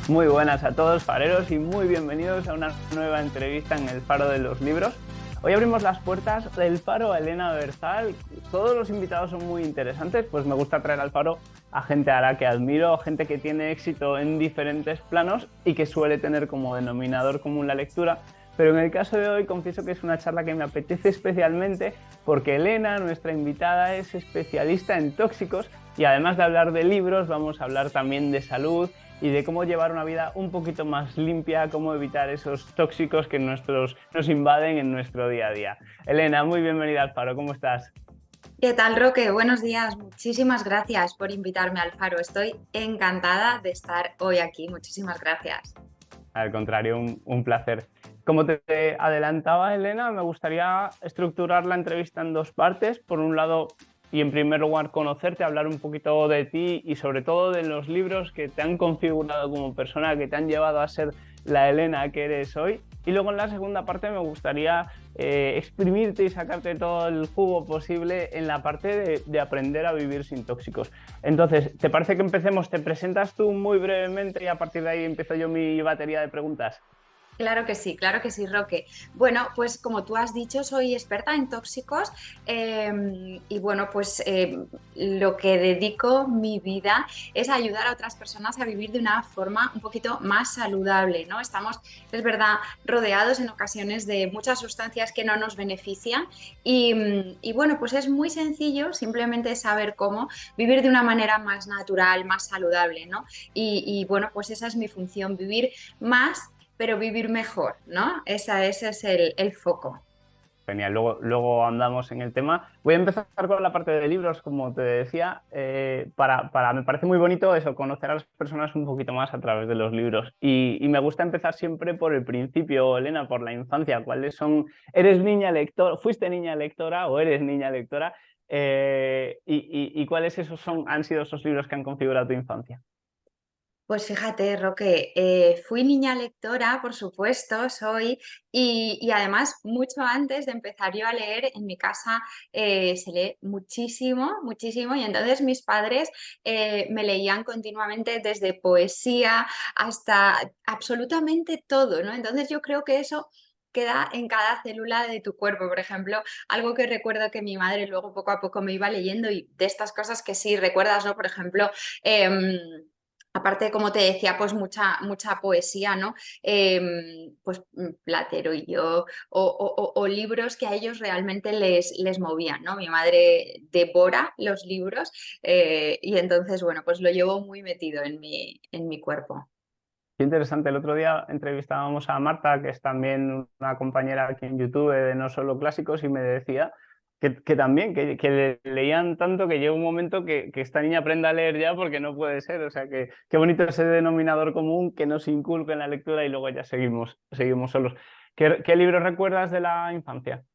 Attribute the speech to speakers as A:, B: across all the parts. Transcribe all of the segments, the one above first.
A: Muy buenas a todos, fareros, y muy bienvenidos a una nueva entrevista en el Faro de los Libros. Hoy abrimos las puertas del Faro a Elena Berzal. Todos los invitados son muy interesantes, pues me gusta traer al Faro a gente a la que admiro, gente que tiene éxito en diferentes planos y que suele tener como denominador común la lectura. Pero en el caso de hoy confieso que es una charla que me apetece especialmente porque Elena, nuestra invitada, es especialista en tóxicos y además de hablar de libros, vamos a hablar también de salud y de cómo llevar una vida un poquito más limpia, cómo evitar esos tóxicos que nos invaden en nuestro día a día. Elena, muy bienvenida al Faro, ¿cómo estás?
B: ¿Qué tal, Roque? Buenos días. Muchísimas gracias por invitarme al Faro. Estoy encantada de estar hoy aquí. Muchísimas gracias.
A: Al contrario, un placer. Como te adelantaba, Elena, me gustaría estructurar la entrevista en dos partes. Por un lado, y en primer lugar, conocerte, hablar un poquito de ti y sobre todo de los libros que te han configurado como persona, que te han llevado a ser la Elena que eres hoy. Y luego en la segunda parte me gustaría exprimirte y sacarte todo el jugo posible en la parte de aprender a vivir sin tóxicos. Entonces, ¿te parece que empecemos? ¿Te presentas tú muy brevemente y a partir de ahí empiezo yo mi batería de preguntas?
B: Claro que sí, Roque. Bueno, pues como tú has dicho, soy experta en tóxicos y bueno, pues lo que dedico mi vida es ayudar a otras personas a vivir de una forma un poquito más saludable, ¿no? Estamos, es verdad, rodeados en ocasiones de muchas sustancias que no nos benefician y bueno, pues es muy sencillo simplemente saber cómo vivir de una manera más natural, más saludable, ¿no? Y bueno, pues esa es mi función, vivir más pero vivir mejor, ¿no? Ese es el foco.
A: Genial, luego andamos en el tema. Voy a empezar con la parte de libros, como te decía, me parece muy bonito eso, conocer a las personas un poquito más a través de los libros. Y me gusta empezar siempre por el principio, Elena, por la infancia. ¿Cuáles son? ¿Eres niña lectora? ¿Fuiste niña lectora o eres niña lectora? ¿Y cuáles han sido esos libros que han configurado tu infancia?
B: Pues fíjate, Roque, fui niña lectora, por supuesto, soy, y además mucho antes de empezar yo a leer, en mi casa se lee muchísimo, muchísimo, y entonces mis padres me leían continuamente desde poesía hasta absolutamente todo, ¿no? Entonces yo creo que eso queda en cada célula de tu cuerpo, por ejemplo, algo que recuerdo que mi madre luego poco a poco me iba leyendo y de estas cosas que sí recuerdas, ¿no? Por ejemplo, aparte, como te decía, pues mucha poesía, ¿no? Pues Platero y yo, o libros que a ellos realmente les movían, ¿no? Mi madre devora los libros y entonces, bueno, pues lo llevo muy metido en mi cuerpo.
A: Qué interesante. El otro día entrevistábamos a Marta, que es también una compañera aquí en YouTube de No Solo Clásicos, y me decía que también, que leían tanto que llega un momento que esta niña aprenda a leer ya porque no puede ser. O sea, que qué bonito ese denominador común que nos inculca en la lectura y luego ya seguimos solos. ¿Qué libros recuerdas de la infancia?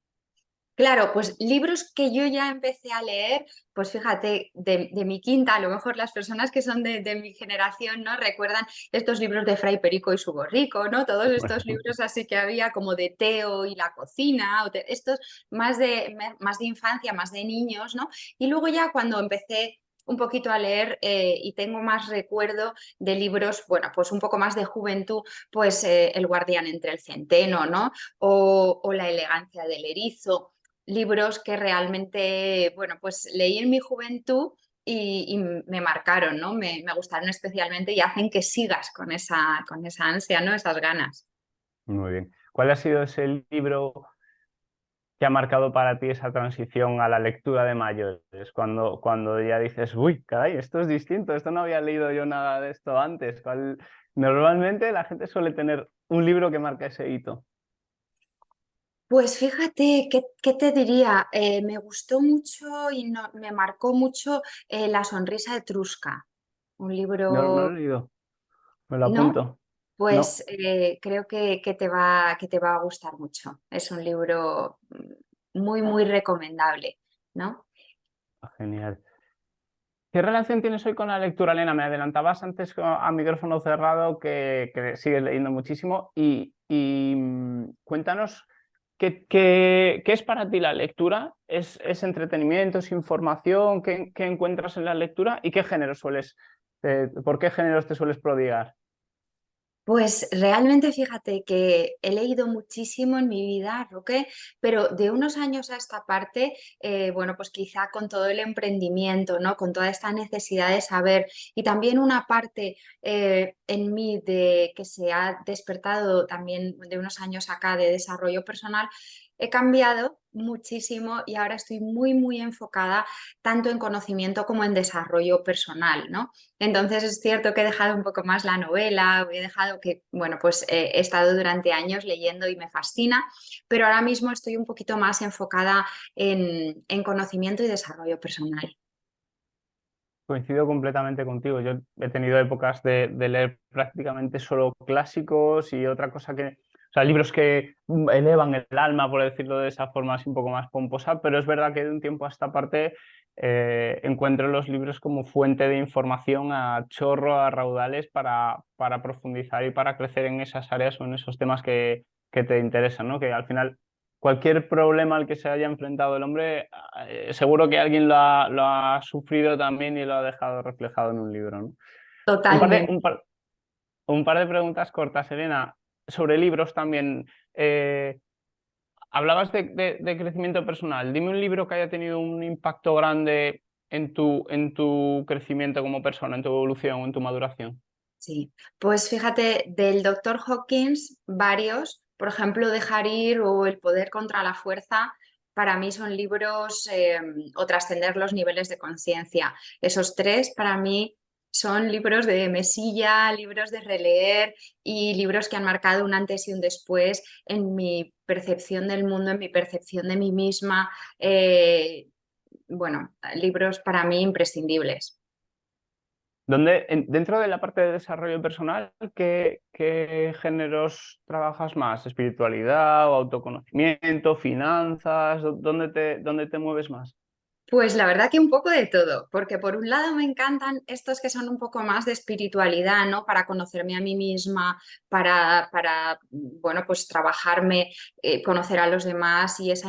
B: Claro, pues libros que yo ya empecé a leer, pues fíjate, de mi quinta, a lo mejor las personas que son de mi generación, ¿no? Recuerdan estos libros de Fray Perico y su borrico, ¿no? Todos estos libros así que había como de Teo y la cocina, estos más de infancia, más de niños, ¿no? Y luego ya cuando empecé un poquito a leer y tengo más recuerdo de libros, bueno, pues un poco más de juventud, pues El guardián entre el centeno, ¿no? O La elegancia del erizo, libros que realmente, bueno, pues leí en mi juventud y me marcaron, ¿no? Me gustaron especialmente y hacen que sigas con esa ansia, ¿no? Esas ganas.
A: Muy bien. ¿Cuál ha sido ese libro que ha marcado para ti esa transición a la lectura de mayores? Cuando ya dices, uy, caray, esto es distinto, esto no había leído yo nada de esto antes. Normalmente la gente suele tener un libro que marca ese hito.
B: Pues fíjate, ¿qué te diría? Me gustó mucho y me marcó mucho La sonrisa etrusca, un
A: No
B: libro,
A: lo he leído, me lo
B: ¿no?
A: apunto. No,
B: Pues creo que te va a gustar mucho. Es un libro muy recomendable, ¿no?
A: genial. ¿Qué relación tienes hoy con la lectura, Elena? Me adelantabas antes a micrófono cerrado que sigues leyendo muchísimo y cuéntanos qué es para ti la lectura. ¿Es entretenimiento, es información? ¿Qué encuentras en la lectura y qué género por qué géneros te sueles prodigar?
B: Pues realmente fíjate que he leído muchísimo en mi vida, Roque, pero de unos años a esta parte, bueno, pues quizá con todo el emprendimiento, ¿no? Con toda esta necesidad de saber y también una parte en mí de que se ha despertado también de unos años acá de desarrollo personal, he cambiado muchísimo y ahora estoy muy enfocada tanto en conocimiento como en desarrollo personal, ¿no? Entonces es cierto que he dejado un poco más la novela, he dejado que, bueno, pues he estado durante años leyendo y me fascina, pero ahora mismo estoy un poquito más enfocada en conocimiento y desarrollo personal.
A: Coincido completamente contigo. Yo he tenido épocas de leer prácticamente solo clásicos y otra cosa que, o sea, libros que elevan el alma, por decirlo de esa forma así un poco más pomposa, pero es verdad que de un tiempo a esta parte encuentro los libros como fuente de información a chorro, a raudales para profundizar y para crecer en esas áreas o en esos temas que te interesan, ¿no? Que al final cualquier problema al que se haya enfrentado el hombre, seguro que alguien lo ha sufrido también y lo ha dejado reflejado en un libro, ¿no? Un par de,
B: Totalmente.
A: un par, un par de preguntas cortas, Elena, sobre libros también. Hablabas de crecimiento personal. Dime un libro que haya tenido un impacto grande en tu crecimiento como persona, en tu evolución, en tu maduración.
B: Sí, pues fíjate, del doctor Hawkins, varios, por ejemplo, Dejar ir o El poder contra la fuerza, para mí son libros o trascender los niveles de conciencia. Esos tres para mí son libros de mesilla, libros de releer y libros que han marcado un antes y un después en mi percepción del mundo, en mi percepción de mí misma. Bueno, libros para mí imprescindibles.
A: Dentro de la parte de desarrollo personal, qué géneros trabajas más? ¿Espiritualidad o autoconocimiento, finanzas? ¿Dónde te mueves más?
B: Pues la verdad que un poco de todo, porque por un lado me encantan estos que son un poco más de espiritualidad, ¿no? Para conocerme a mí misma, bueno, pues trabajarme, conocer a los demás y esa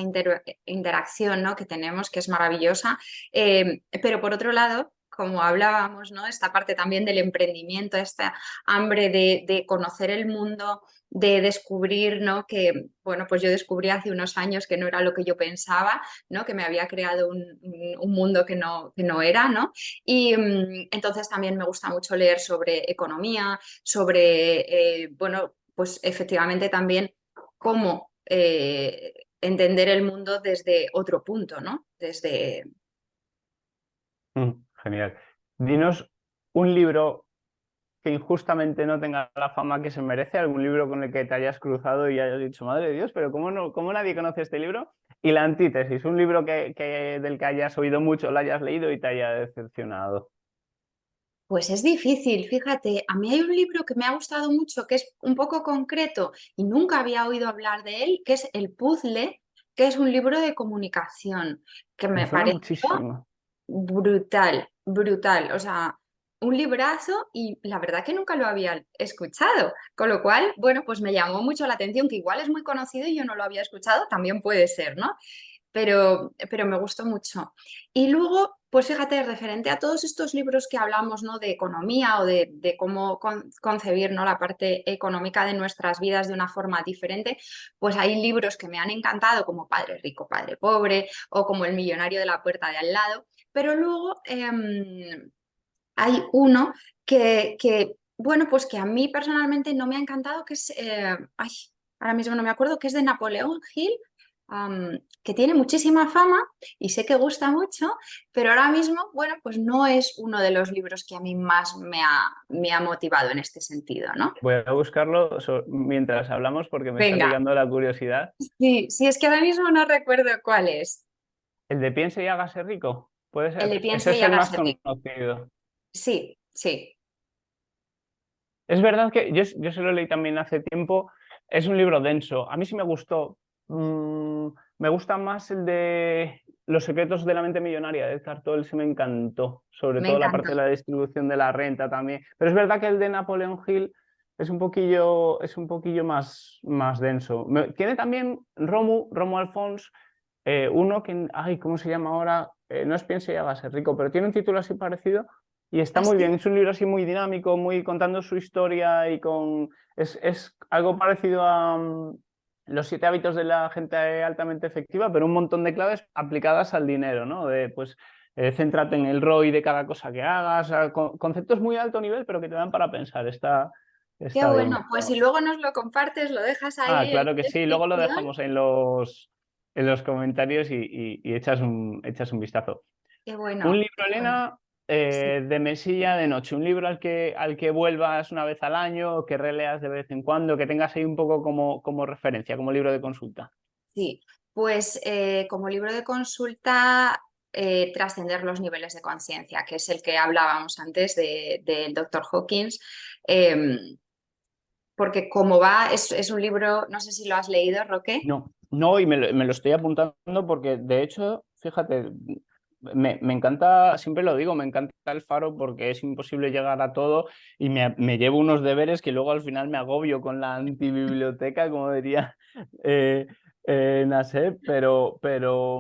B: interacción, ¿no? Que tenemos, que es maravillosa. Pero por otro lado, como hablábamos, ¿no? Esta parte también del emprendimiento, esta hambre de conocer el mundo, de descubrir, ¿no? Que, bueno, pues yo descubrí hace unos años que no era lo que yo pensaba, ¿no? Que me había creado un mundo que no era, ¿no? Y entonces también me gusta mucho leer sobre economía, sobre, bueno, pues efectivamente también cómo entender el mundo desde otro punto, ¿no? Desde...
A: Genial. Dinos un libro que injustamente no tenga la fama que se merece, algún libro con el que te hayas cruzado y hayas dicho, madre de Dios, pero ¿cómo, no, cómo nadie conoce este libro? Y la antítesis, un libro del que hayas oído mucho, lo hayas leído y te haya decepcionado.
B: Pues es difícil, fíjate, a mí hay un libro que me ha gustado mucho, que es un poco concreto y nunca había oído hablar de él, que es El Puzzle, que es un libro de comunicación, que
A: Me
B: me
A: suena
B: pareció
A: muchísimo.
B: brutal, brutal. O sea, un librazo y la verdad que nunca lo había escuchado. Con lo cual, bueno, pues me llamó mucho la atención, que igual es muy conocido y yo no lo había escuchado, también puede ser, ¿no? Pero me gustó mucho. Y luego, pues fíjate, referente a todos estos libros que hablamos, ¿no? De economía o de cómo concebir, ¿no? La parte económica de nuestras vidas de una forma diferente, pues hay libros que me han encantado, como Padre Rico, Padre Pobre, o como El millonario de la puerta de al lado, pero luego hay uno bueno, pues que a mí personalmente no me ha encantado, que es, ay, ahora mismo no me acuerdo, que es de Napoleón Hill, que tiene muchísima fama y sé que gusta mucho, pero ahora mismo, bueno, pues no es uno de los libros que a mí más me ha motivado en este sentido, ¿no?
A: Voy a buscarlo mientras hablamos porque me está
B: Venga,
A: picando la curiosidad.
B: sí, sí, es que ahora mismo no recuerdo cuál es.
A: ¿El de Piense y hágase rico? ¿Puede
B: El de
A: ser? Ese
B: Piense
A: es
B: y
A: el más
B: hágase rico.
A: conocido.
B: Sí, sí,
A: Es verdad que yo se lo leí también hace tiempo. Es un libro denso. A mí sí me gustó. Me gusta más el de Los secretos de la mente millonaria de Eckhart Tolle, se me encantó. Sobre
B: me
A: todo la
B: encantó.
A: parte de la distribución de la renta también. Pero es verdad que el de Napoleon Hill es un poquillo más denso. Tiene también Romo Alfons, uno que, ay, ¿cómo se llama ahora? No es Piense y hágase rico, pero tiene un título así parecido y está muy bien.
B: Así.
A: Es un libro así muy dinámico, muy contando su historia y con... Es algo parecido a Los 7 hábitos de la gente altamente efectiva, pero un montón de claves aplicadas al dinero, ¿no? De, pues, céntrate en el ROI de cada cosa que hagas, conceptos muy alto nivel, pero que te dan para pensar.
B: Qué
A: Está bien.
B: bueno, pues si luego nos lo compartes, lo dejas
A: Ah,
B: ahí en la
A: claro que sí. Luego lo
B: descripción.
A: dejamos en los comentarios y echas un vistazo.
B: Qué
A: Un
B: bueno,
A: libro,
B: qué bueno.
A: Elena,
B: Sí.
A: de mesilla de noche. Un libro al que vuelvas una vez al año, que releas de vez en cuando, que tengas ahí un poco como referencia, como libro de consulta.
B: Sí, pues como libro de consulta, Trascender los niveles de conciencia, que es el que hablábamos antes del doctor Hawkins, em, porque como va, es un libro, no sé si lo has leído, Roque.
A: No, no, y me lo estoy apuntando porque, de hecho, fíjate, me encanta, siempre lo digo, me encanta el Faro porque es imposible llegar a todo y me llevo unos deberes que luego al final me agobio con la antibiblioteca, como diría eh, Nasser, pero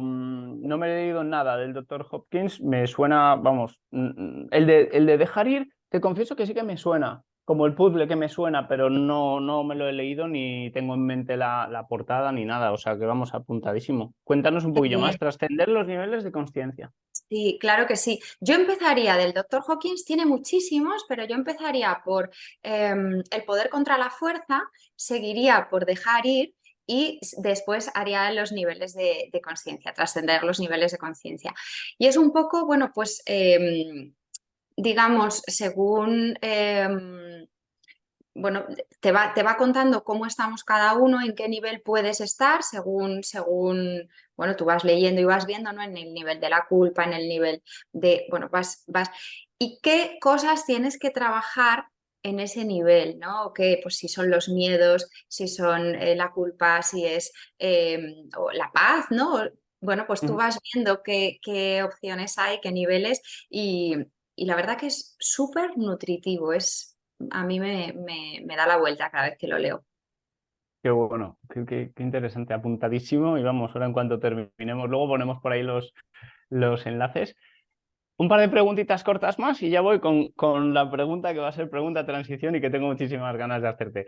A: no me he leído nada del doctor Hopkins, me suena, vamos, el de dejar ir, te confieso que sí que me suena como el puzzle que me suena, pero no me lo he leído ni tengo en mente la portada ni nada, o sea que vamos apuntadísimo. Cuéntanos un poquillo más, trascender los niveles de conciencia.
B: Sí, claro que sí. Yo empezaría del doctor Hawkins, tiene muchísimos, pero yo empezaría por El poder contra la fuerza, seguiría por dejar ir y después haría los niveles de conciencia, trascender los niveles de conciencia. Y es un poco, bueno, pues digamos, según bueno, te va contando cómo estamos cada uno, en qué nivel puedes estar, bueno, tú vas leyendo y vas viendo, ¿no? En el nivel de la culpa, en el nivel de, bueno, y qué cosas tienes que trabajar en ese nivel, ¿no? O que, pues si son los miedos, si son la culpa, si es o la paz, ¿no? Bueno, pues tú
A: Ujú.
B: vas viendo qué opciones hay, qué niveles y la verdad que es súper nutritivo, a mí me da la vuelta cada vez que lo leo.
A: Qué bueno, qué interesante, apuntadísimo y vamos, ahora en cuanto terminemos, luego ponemos por ahí los enlaces. Un par de preguntitas cortas más y ya voy con la pregunta que va a ser pregunta transición y que tengo muchísimas ganas de hacerte.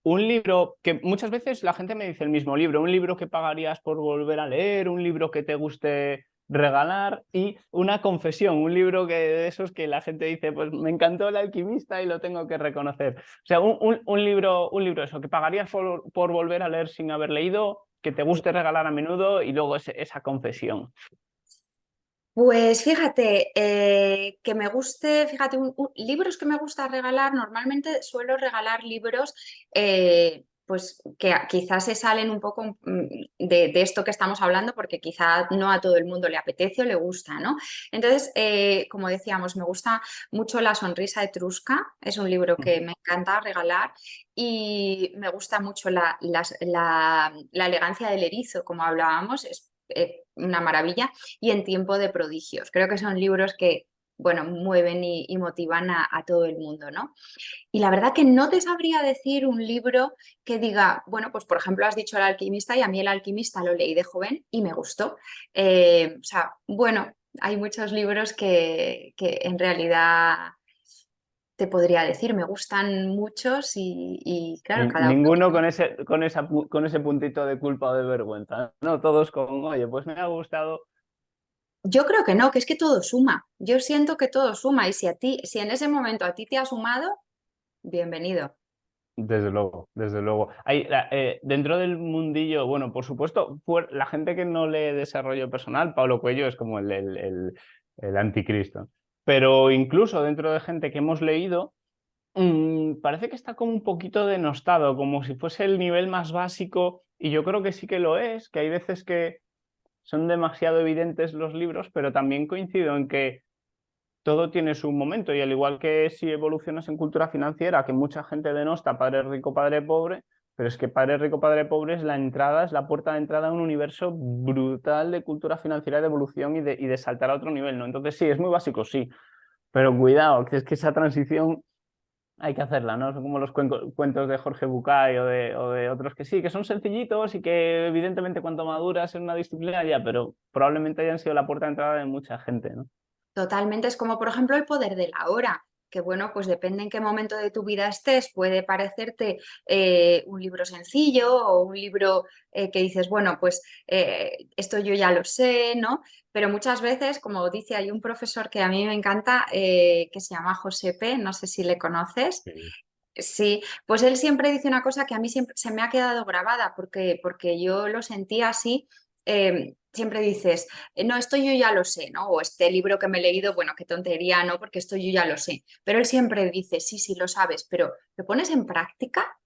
A: Un libro que muchas veces la gente me dice el mismo libro, un libro que pagarías por volver a leer, un libro que te guste regalar y una confesión, un libro que de esos que la gente dice, pues me encantó El alquimista y lo tengo que reconocer. O sea, un libro eso, que pagarías por volver a leer sin haber leído, que te guste regalar a menudo y luego esa confesión.
B: Pues fíjate, que me guste, fíjate, libros que me gusta regalar, normalmente suelo regalar libros pues que quizás se salen un poco de esto que estamos hablando, porque quizá no a todo el mundo le apetece o le gusta, ¿no? Entonces, como decíamos, me gusta mucho La sonrisa etrusca, es un libro que me encanta regalar y me gusta mucho la elegancia del erizo, como hablábamos, es una maravilla y En tiempo de prodigios. Creo que son libros que, bueno, mueven y motivan a todo el mundo, ¿no? Y la verdad que no te sabría decir un libro que diga, bueno, pues por ejemplo has dicho El alquimista y a mí El alquimista lo leí de joven y me gustó. O sea, bueno, hay muchos libros que en realidad te podría decir, me gustan muchos y claro, cada uno
A: Ninguno
B: tiene...
A: con ese puntito de culpa o de vergüenza, ¿no? Todos con, oye, pues me ha gustado.
B: Yo creo que no, que es que todo suma. Yo siento que todo suma y si en ese momento a ti te ha sumado, bienvenido.
A: Desde luego, desde luego. Dentro del mundillo, bueno, por supuesto, la gente que no lee desarrollo personal, Pablo Cuello es como el anticristo. Pero incluso dentro de gente que hemos leído, parece que está como un poquito denostado, como si fuese el nivel más básico, y yo creo que sí que lo es, que hay veces que son demasiado evidentes los libros, pero también coincido en que todo tiene su momento y al igual que si evolucionas en cultura financiera, que mucha gente denosta padre rico, padre pobre, pero es que padre rico, padre pobre es la entrada, es la puerta de entrada a un universo brutal de cultura financiera, de evolución y de saltar a otro nivel, ¿no? Entonces sí, es muy básico, sí, pero cuidado, que es que esa transición hay que hacerla, ¿no? Son como los cuentos de Jorge Bucay o de otros que sí, que son sencillitos y que evidentemente cuanto maduras en una disciplina ya, pero probablemente hayan sido la puerta de entrada de mucha gente, ¿no?
B: Totalmente, es como por ejemplo el poder de la hora, que bueno, pues depende en qué momento de tu vida estés, puede parecerte un libro sencillo o un libro que dices, bueno, pues esto yo ya lo sé, ¿no? Pero muchas veces, como dice, hay un profesor que a mí me encanta, que se llama José P., no sé si le conoces.
C: Sí.
B: Sí, pues él siempre dice una cosa que a mí siempre se me ha quedado grabada porque yo lo sentía así. Siempre dices, no, esto yo ya lo sé, ¿no? O este libro que me he leído, bueno, qué tontería, ¿no? Porque esto yo ya lo sé. Pero él siempre dice, sí, sí, lo sabes, pero ¿lo pones en práctica?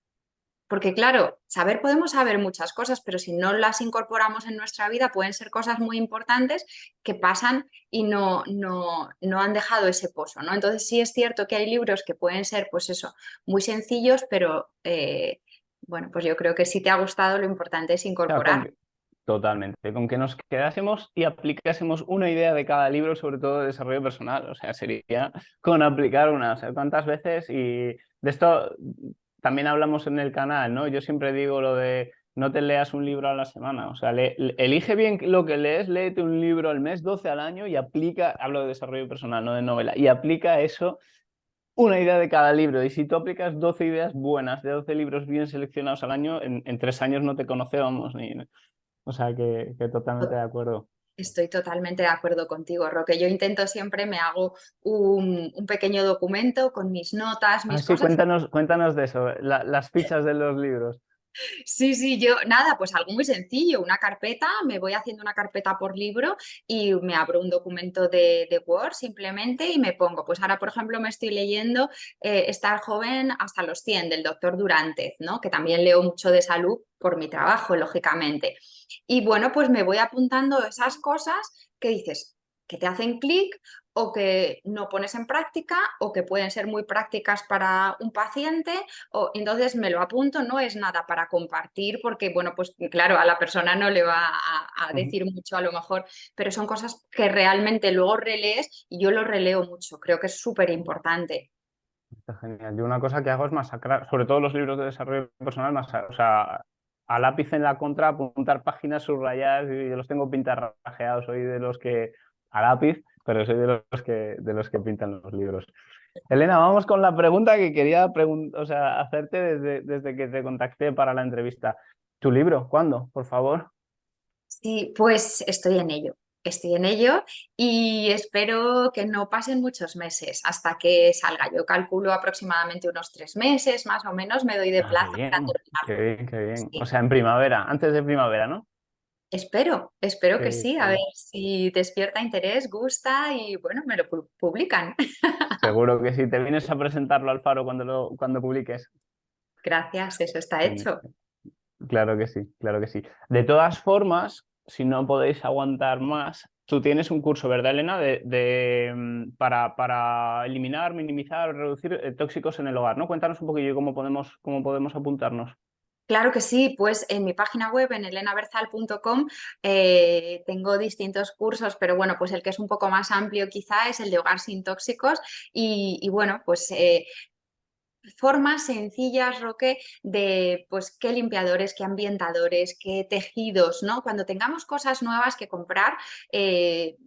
B: Porque claro, saber podemos saber muchas cosas, pero si no las incorporamos en nuestra vida pueden ser cosas muy importantes que pasan y no han dejado ese pozo, ¿no? Entonces sí es cierto que hay libros que pueden ser, pues eso, muy sencillos, pero bueno, pues yo creo que si te ha gustado, lo importante es
A: O sea,
B: incorporar.
A: totalmente, con que nos quedásemos y aplicásemos una idea de cada libro, sobre todo de desarrollo personal, o sea, sería con aplicar una, o sea, cuántas veces, y de esto también hablamos en el canal, ¿no? Yo siempre digo lo de no te leas un libro a la semana, o sea, elige bien lo que lees, léete un libro al mes, 12 al año y aplica, hablo de desarrollo personal, no de novela, y aplica eso, una idea de cada libro. Y si tú aplicas 12 ideas buenas de 12 libros bien seleccionados al año, en 3 años no te conocemos ni... O sea que totalmente de acuerdo.
B: Estoy totalmente de acuerdo contigo, Roque. Yo intento siempre, me hago un pequeño documento con mis notas,
A: Ah,
B: mis
A: sí,
B: cosas.
A: cuéntanos de eso, las fichas de los libros.
B: Sí, sí, yo nada, pues algo muy sencillo, una carpeta, me voy haciendo una carpeta por libro y me abro un documento de Word simplemente y me pongo, pues ahora por ejemplo me estoy leyendo Estar joven hasta los 100 del doctor Durantez, ¿no? Que también leo mucho de salud por mi trabajo, lógicamente. Y bueno, pues me voy apuntando esas cosas que dices, que te hacen clic o que no pones en práctica o que pueden ser muy prácticas para un paciente o, entonces me lo apunto, no es nada para compartir porque, bueno, pues claro, a la persona no le va a
A: Ujú.
B: decir mucho a lo mejor, pero son cosas que realmente luego relees y yo lo releo mucho, creo que es súper importante.
A: Está genial. Yo una cosa que hago es masacrar, sobre todo los libros de desarrollo personal, o sea, a lápiz en la contra, apuntar páginas subrayadas y yo los tengo pintarrajeados, soy de los que, a lápiz, pero soy de los que pintan los libros. Elena, vamos con la pregunta que quería o sea, hacerte desde que te contacté para la entrevista. ¿Tu libro? ¿Cuándo? Por favor.
B: Sí, pues estoy en ello y espero que no pasen muchos meses hasta que salga. Yo calculo aproximadamente unos 3 meses, más o menos, me doy de
A: Ah, qué
B: plazo para
A: bien, qué
B: terminarlo.
A: bien, qué bien. O
B: Sí.
A: sea, en primavera, antes de primavera, ¿no?
B: Espero que sí,
A: Qué
B: a ver
A: bien.
B: si despierta interés, gusta y bueno, me lo publican.
A: Seguro que sí, te vienes a presentarlo al Faro cuando publiques.
B: Gracias, eso está
A: Genial.
B: hecho.
A: Claro que sí, claro que sí. De todas formas, si no podéis aguantar más, tú tienes un curso, ¿verdad, Elena? Para eliminar, minimizar, reducir tóxicos en el hogar, ¿no? Cuéntanos un poquillo cómo podemos apuntarnos.
B: Claro que sí, pues en mi página web, en elenaberzal.com, tengo distintos cursos, pero bueno, pues el que es un poco más amplio quizá es el de hogar sin tóxicos y bueno, pues formas sencillas, Roque, de pues qué limpiadores, qué ambientadores, qué tejidos, ¿no? Cuando tengamos cosas nuevas que comprar,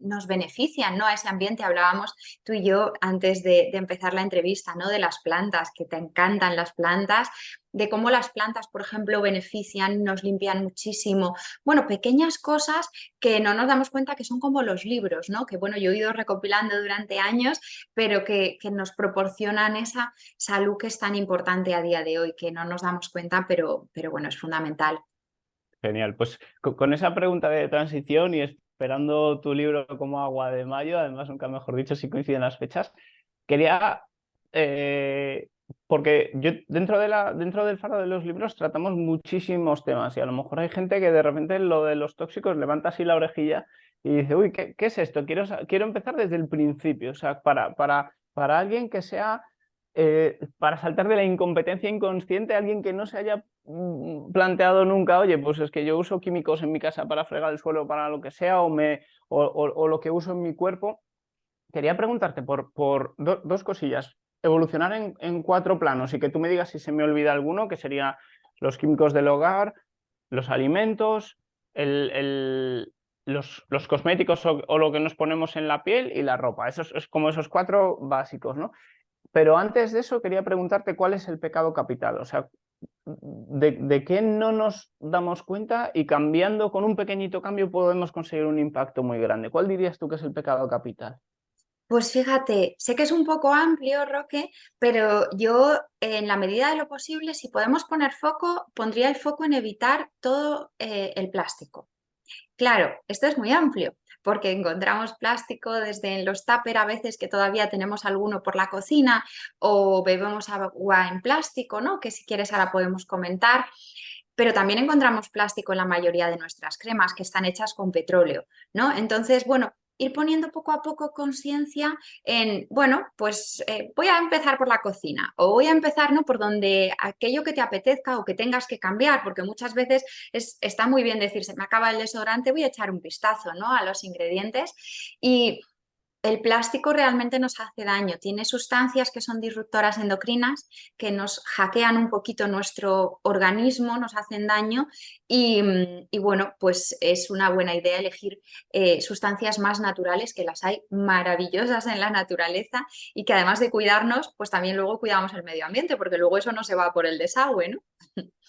B: nos benefician, ¿no? A ese ambiente. Hablábamos tú y yo antes de empezar la entrevista, ¿no? De las plantas, que te encantan las plantas, de cómo las plantas, por ejemplo, benefician, nos limpian muchísimo. Bueno, pequeñas cosas que no nos damos cuenta que son como los libros, ¿no? Que bueno, yo he ido recopilando durante años, pero que nos proporcionan esa salud que es tan importante a día de hoy, que no nos damos cuenta, pero bueno, es fundamental.
A: Genial. Pues con esa pregunta de transición y esperando tu libro como agua de mayo, además nunca mejor dicho si coinciden las fechas, quería, eh, porque yo dentro del faro de los libros tratamos muchísimos temas y a lo mejor hay gente que de repente lo de los tóxicos levanta así la orejilla y dice, uy, ¿qué es esto? Quiero empezar desde el principio, o sea, para alguien que sea para saltar de la incompetencia inconsciente, alguien que no se haya planteado nunca, oye, pues es que yo uso químicos en mi casa para fregar el suelo, para lo que sea, o lo que uso en mi cuerpo. Quería preguntarte por dos cosillas. Evolucionar en 4 planos y que tú me digas si se me olvida alguno, que sería los químicos del hogar, los alimentos, el, el- los cosméticos o lo que nos ponemos en la piel y la ropa. Eso es como esos cuatro básicos, ¿no? Pero antes de eso quería preguntarte cuál es el pecado capital, o sea, de qué no nos damos cuenta y cambiando con un pequeñito cambio podemos conseguir un impacto muy grande. ¿Cuál dirías tú que es el pecado capital?
B: Pues fíjate, sé que es un poco amplio, Roque, pero yo, en la medida de lo posible, si podemos poner foco, pondría el foco en evitar todo el plástico. Claro, esto es muy amplio, porque encontramos plástico desde en los tupper a veces que todavía tenemos alguno por la cocina o bebemos agua en plástico, ¿no? Que si quieres ahora podemos comentar. Pero también encontramos plástico en la mayoría de nuestras cremas que están hechas con petróleo, ¿no? Entonces, bueno, ir poniendo poco a poco conciencia en, bueno, pues voy a empezar por la cocina o voy a empezar, ¿no? Por donde aquello que te apetezca o que tengas que cambiar, porque muchas veces está muy bien decir, se me acaba el desodorante, voy a echar un vistazo, ¿no? A los ingredientes y el plástico realmente nos hace daño, tiene sustancias que son disruptoras endocrinas, que nos hackean un poquito nuestro organismo, nos hacen daño y bueno, pues es una buena idea elegir sustancias más naturales, que las hay maravillosas en la naturaleza y que además de cuidarnos, pues también luego cuidamos el medio ambiente, porque luego eso no se va por el desagüe, ¿no?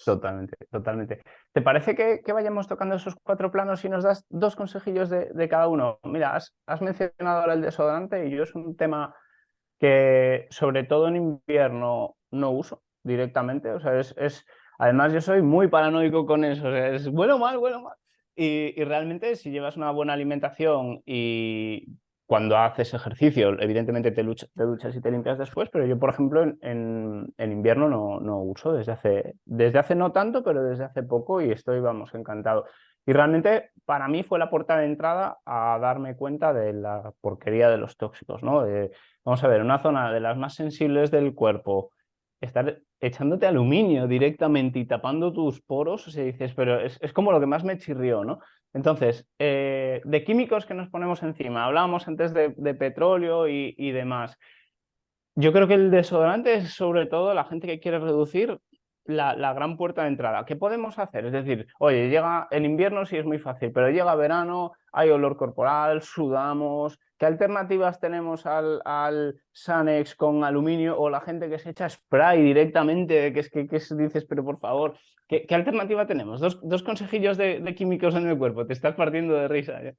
A: Totalmente, totalmente. ¿Te parece que vayamos tocando esos cuatro planos y nos das dos consejillos de cada uno? Mira, has mencionado ahora el desodorante y yo es un tema que sobre todo en invierno no uso directamente. O sea, además yo soy muy paranoico con eso. O sea, es bueno o mal, bueno o mal. Y realmente si llevas una buena alimentación y cuando haces ejercicio, evidentemente te duchas y te limpias después, pero yo, por ejemplo, en invierno no uso desde hace no tanto, pero desde hace poco y estoy, vamos, encantado. Y realmente para mí fue la puerta de entrada a darme cuenta de la porquería de los tóxicos, ¿no? Vamos a ver, una zona de las más sensibles del cuerpo, estar echándote aluminio directamente y tapando tus poros, o sea, dices, pero es como lo que más me chirrió, ¿no? Entonces, de químicos que nos ponemos encima, hablábamos antes de petróleo y demás. Yo creo que el desodorante es sobre todo la gente que quiere reducir la gran puerta de entrada. ¿Qué podemos hacer? Es decir, oye, llega el invierno, sí es muy fácil, pero llega verano, hay olor corporal, sudamos. ¿Qué alternativas tenemos al Sanex con aluminio o la gente que se echa spray directamente? Dices, pero por favor, ¿qué alternativa tenemos? Dos consejillos de químicos en el cuerpo, te estás partiendo de risa. ¿Eh?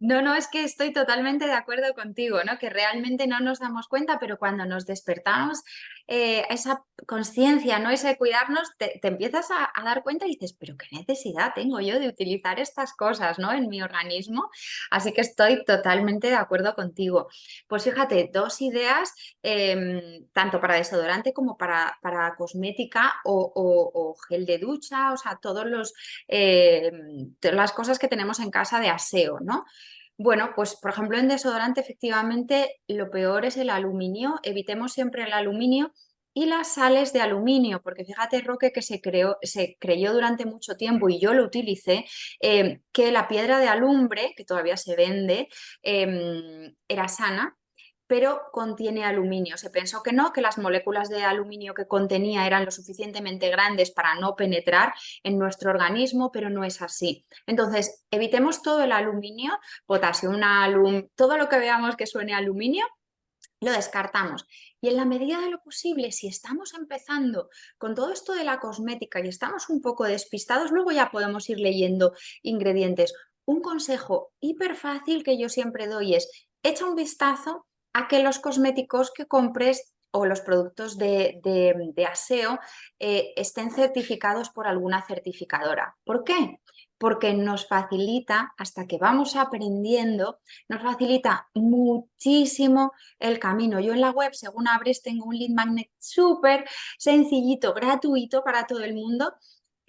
B: No, no, es que estoy totalmente de acuerdo contigo, ¿no? Que realmente no nos damos cuenta, pero cuando nos despertamos, esa conciencia, ¿no? Ese cuidarnos, te empiezas a dar cuenta y dices, pero qué necesidad tengo yo de utilizar estas cosas, ¿no? En mi organismo. Así que estoy totalmente de acuerdo contigo. Pues fíjate, dos ideas, tanto para desodorante como para cosmética o gel de ducha, o sea, todas las cosas que tenemos en casa de aseo, ¿no? Bueno, pues por ejemplo en desodorante efectivamente lo peor es el aluminio, evitemos siempre el aluminio y las sales de aluminio, porque fíjate Roque que se creyó durante mucho tiempo y yo lo utilicé, que la piedra de alumbre, que todavía se vende, era sana, pero contiene aluminio. Se pensó que no, que las moléculas de aluminio que contenía eran lo suficientemente grandes para no penetrar en nuestro organismo, pero no es así. Entonces, evitemos todo el aluminio, potasio, todo lo que veamos que suene a aluminio, lo descartamos. Y en la medida de lo posible, si estamos empezando con todo esto de la cosmética y estamos un poco despistados, luego ya podemos ir leyendo ingredientes. Un consejo hiper fácil que yo siempre doy es, echa un vistazo a que los cosméticos que compres o los productos de aseo estén certificados por alguna certificadora. ¿Por qué? Porque nos facilita, hasta que vamos aprendiendo, nos facilita muchísimo el camino. Yo en la web, según abres, tengo un lead magnet súper sencillito, gratuito para todo el mundo,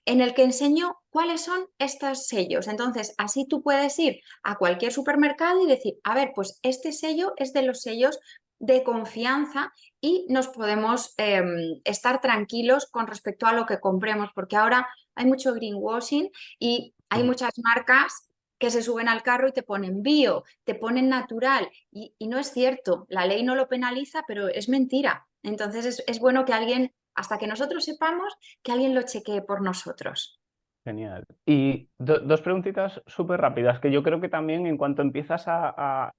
B: en el que enseño cuáles son estos sellos. Entonces, así tú puedes ir a cualquier supermercado y decir, a ver, pues este sello es de los sellos de confianza y nos podemos estar tranquilos con respecto a lo que compremos, porque ahora hay mucho greenwashing y hay muchas marcas que se suben al carro y te ponen bio, te ponen natural y no es cierto, la ley no lo penaliza, pero es mentira. Entonces es bueno que alguien, hasta que nosotros sepamos, que alguien lo chequee por nosotros.
A: Genial. Y dos preguntitas súper rápidas, que yo creo que también en cuanto empiezas a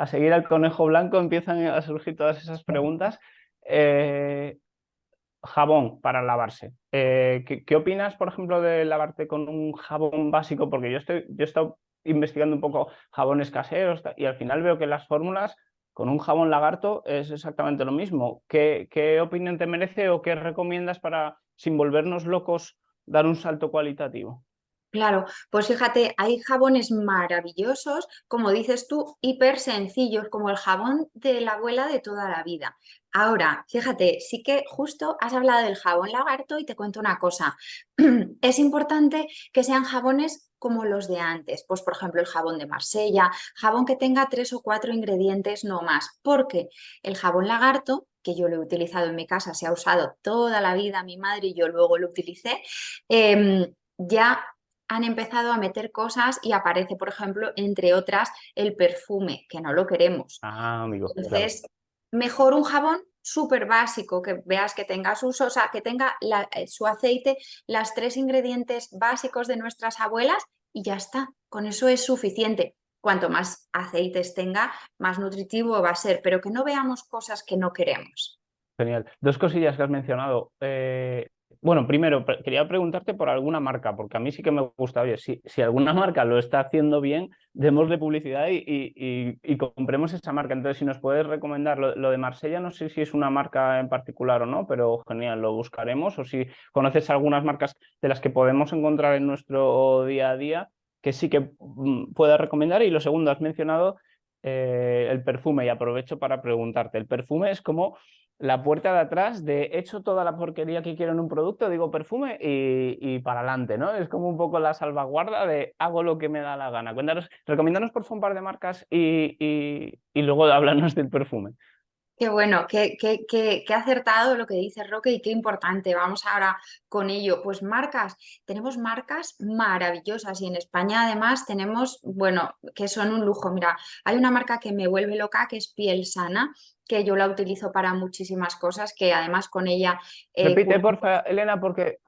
A: seguir al conejo blanco empiezan a surgir todas esas preguntas. Eh, Jabón para lavarse. ¿Qué opinas, por ejemplo, de lavarte con un jabón básico? Porque yo he estado investigando un poco jabones caseros y al final veo que las fórmulas con un jabón lagarto es exactamente lo mismo. ¿Qué opinión te merece o qué recomiendas para, sin volvernos locos, dar un salto cualitativo?
B: Claro, pues fíjate, hay jabones maravillosos, como dices tú, hiper sencillos, como el jabón de la abuela de toda la vida. Ahora, fíjate, sí que justo has hablado del jabón lagarto y te cuento una cosa. Es importante que sean jabones como los de antes, pues por ejemplo el jabón de Marsella, jabón que tenga 3 o 4 ingredientes, no más, porque el jabón lagarto, que yo lo he utilizado en mi casa, se ha usado toda la vida mi madre y yo luego lo utilicé, ya han empezado a meter cosas y aparece, por ejemplo, entre otras, el perfume, que no lo queremos.
A: Ah, amigo, claro.
B: Entonces, mejor un jabón súper básico, que veas que tenga sus, o sea, que tenga su aceite, las 3 ingredientes básicos de nuestras abuelas y ya está. Con eso es suficiente. Cuanto más aceites tenga, más nutritivo va a ser, pero que no veamos cosas que no queremos.
A: Genial. Dos cosillas que has mencionado. Bueno, primero, quería preguntarte por alguna marca, porque a mí sí que me gusta, oye, si alguna marca lo está haciendo bien, démosle publicidad y compremos esa marca. Entonces, si nos puedes recomendar lo de Marsella, no sé si es una marca en particular o no, pero genial, lo buscaremos. O si conoces algunas marcas de las que podemos encontrar en nuestro día a día, que sí que puedas recomendar. Y lo segundo, has mencionado el perfume y aprovecho para preguntarte, ¿el perfume es como la puerta de atrás de hecho toda la porquería que quiero en un producto, digo perfume y para adelante, ¿no? Es como un poco la salvaguarda de hago lo que me da la gana? Cuéntanos, recomiéndanos por favor un par de marcas y luego háblanos del perfume.
B: Qué bueno, qué acertado lo que dice Roque y qué importante. Vamos ahora con ello. Pues marcas, tenemos marcas maravillosas y en España además tenemos, bueno, que son un lujo. Mira, hay una marca que me vuelve loca que es Piel Sana, que yo la utilizo para muchísimas cosas, que además con ella
A: Repite, porfa, Elena, porque,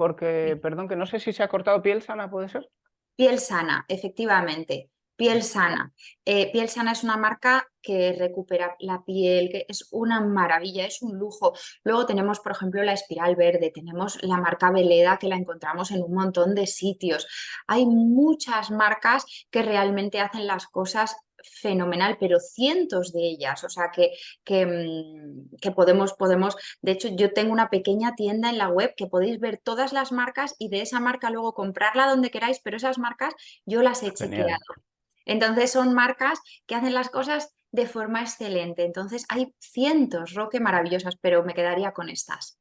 A: perdón, que no sé si se ha cortado piel sana, ¿puede ser?
B: Piel Sana, efectivamente. Piel Sana. Piel Sana es una marca que recupera la piel, que es una maravilla, es un lujo. Luego tenemos, por ejemplo, la Espiral Verde, tenemos la marca Veleda que la encontramos en un montón de sitios. Hay muchas marcas que realmente hacen las cosas fenomenal, pero cientos de ellas. O sea que podemos, de hecho, yo tengo una pequeña tienda en la web que podéis ver todas las marcas y de esa marca luego comprarla donde queráis, pero esas marcas yo las he
A: Genial,
B: chequeado. Entonces son marcas que hacen las cosas de forma excelente. Entonces hay cientos, Roque, maravillosas, pero me quedaría con estas.